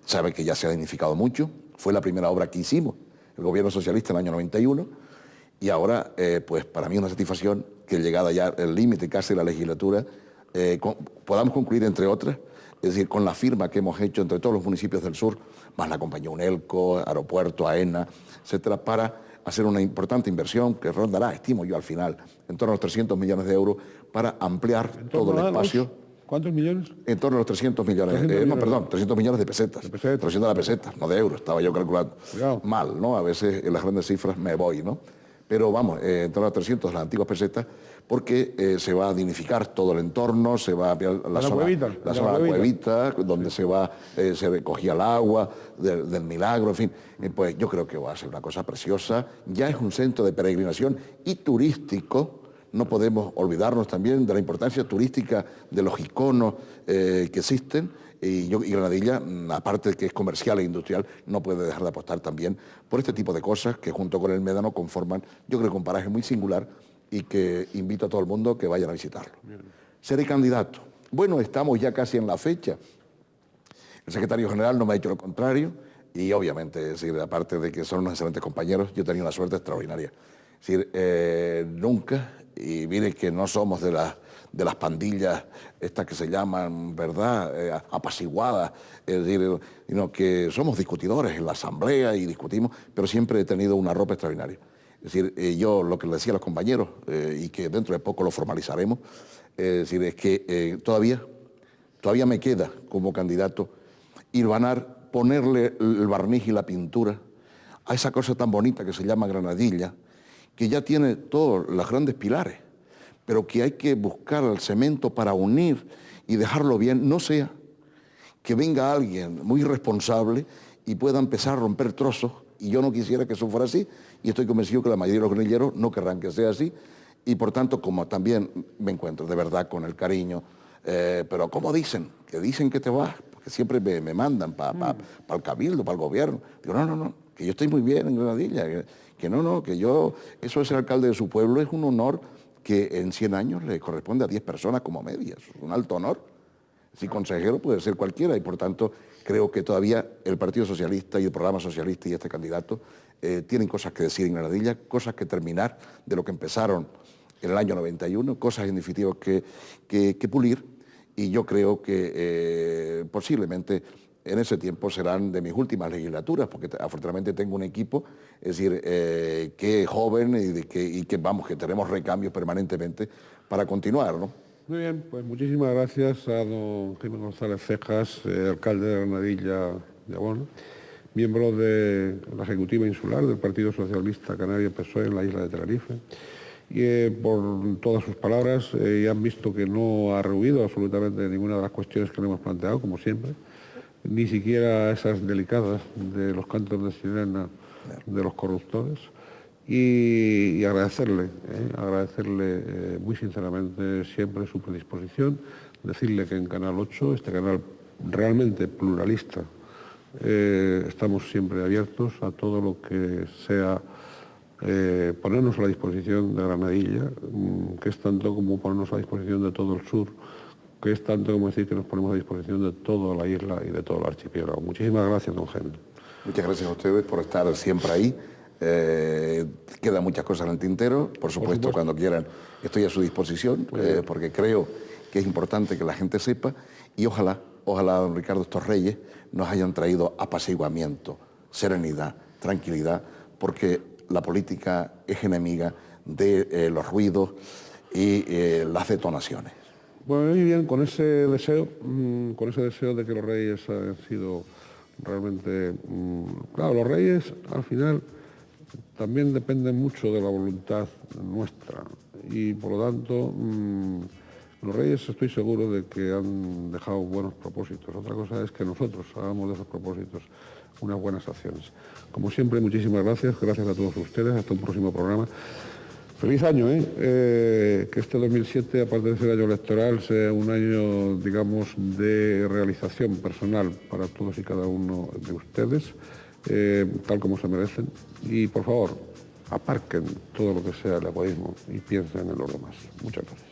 sabe que ya se ha dignificado mucho. Fue la primera obra que hicimos, el gobierno socialista en el año 91, y ahora, pues para mí es una satisfacción que llegada ya el límite casi de la legislatura, podamos concluir, entre otras, es decir, con la firma que hemos hecho entre todos los municipios del sur, más la compañía Unelco, Aeropuerto, AENA, etcétera, para hacer una importante inversión que rondará, estimo yo al final, en torno a los 300 millones de euros para ampliar todo el espacio. ¿Cuántos millones? En torno a los 300 millones, 300 millones de pesetas. 300 de pesetas, no de euros, estaba yo calculando. Cuidado. Mal, ¿no? A veces en las grandes cifras me voy, ¿no? Pero vamos, en torno a 300 de las antiguas pesetas, porque se va a dignificar todo el entorno, se va a ampliar la zona de la cuevita, donde se recogía el agua del milagro, en fin. Pues yo creo que va a ser una cosa preciosa. Ya es un centro de peregrinación y turístico. No podemos olvidarnos también de la importancia turística de los iconos que existen. Y Granadilla, aparte de que es comercial e industrial, no puede dejar de apostar también por este tipo de cosas que junto con el Médano conforman, yo creo que un paraje muy singular y que invito a todo el mundo que vayan a visitarlo. Bien. Seré candidato. Bueno, estamos ya casi en la fecha. El secretario general no me ha dicho lo contrario y obviamente, es decir, aparte de que son unos excelentes compañeros, yo he tenido una suerte extraordinaria. Es decir, nunca, y mire que no somos de las pandillas estas que se llaman, ¿verdad?, apaciguadas, es decir, sino que somos discutidores en la asamblea y discutimos, pero siempre he tenido una ropa extraordinaria. Es decir, yo lo que le decía a los compañeros, y que dentro de poco lo formalizaremos, es decir, es que todavía me queda como candidato hilvanar, ponerle el barniz y la pintura a esa cosa tan bonita que se llama Granadilla, que ya tiene todos los grandes pilares, pero que hay que buscar el cemento para unir y dejarlo bien, no sea que venga alguien muy responsable y pueda empezar a romper trozos, y yo no quisiera que eso fuera así, y estoy convencido que la mayoría de los granadilleros no querrán que sea así, y por tanto, como también me encuentro de verdad con el cariño, pero ¿cómo dicen? Que dicen que te vas, porque siempre me mandan para el cabildo, para el gobierno. Digo, no, que yo estoy muy bien en Granadilla, que yo, eso de ser alcalde de su pueblo es un honor que en 100 años le corresponde a 10 personas como media, es un alto honor. Si consejero puede ser cualquiera y por tanto creo que todavía el Partido Socialista y el programa socialista y este candidato tienen cosas que decir en Granadilla, cosas que terminar de lo que empezaron en el año 91, cosas en definitiva que pulir, y yo creo que posiblemente en ese tiempo serán de mis últimas legislaturas, porque afortunadamente tengo un equipo, es decir, que es joven y que tenemos recambios permanentemente para continuar, ¿no? Muy bien, pues muchísimas gracias a don Jaime González Cejas, alcalde de Granadilla de Abona, miembro de la Ejecutiva Insular del Partido Socialista Canario PSOE en la isla de Tenerife, y por todas sus palabras, y han visto que no ha rehuido absolutamente ninguna de las cuestiones que le hemos planteado, como siempre, ni siquiera esas delicadas de los cantos de sirena de los corruptores. Y agradecerle muy sinceramente siempre su predisposición, decirle que en Canal 8, este canal realmente pluralista, estamos siempre abiertos a todo lo que sea ponernos a la disposición de Granadilla, que es tanto como ponernos a disposición de todo el sur, que es tanto como decir que nos ponemos a disposición de toda la isla y de todo el archipiélago. Muchísimas gracias, don Jaime. Muchas gracias a ustedes por estar siempre ahí. Quedan muchas cosas en el tintero, por supuesto, cuando quieran estoy a su disposición, porque creo que es importante que la gente sepa y ojalá, don Ricardo, estos reyes nos hayan traído apaciguamiento, serenidad, tranquilidad, porque la política es enemiga de los ruidos y las detonaciones. Bueno, muy bien, con ese deseo de que los reyes han sido realmente... claro, los reyes al final también dependen mucho de la voluntad nuestra y por lo tanto los reyes estoy seguro de que han dejado buenos propósitos. Otra cosa es que nosotros hagamos de esos propósitos unas buenas acciones. Como siempre, muchísimas gracias a todos ustedes, hasta un próximo programa. Feliz año, que este 2007, aparte de ser año electoral, sea un año, digamos, de realización personal para todos y cada uno de ustedes, tal como se merecen. Y, por favor, aparquen todo lo que sea el egoísmo y piensen en los demás. Muchas gracias.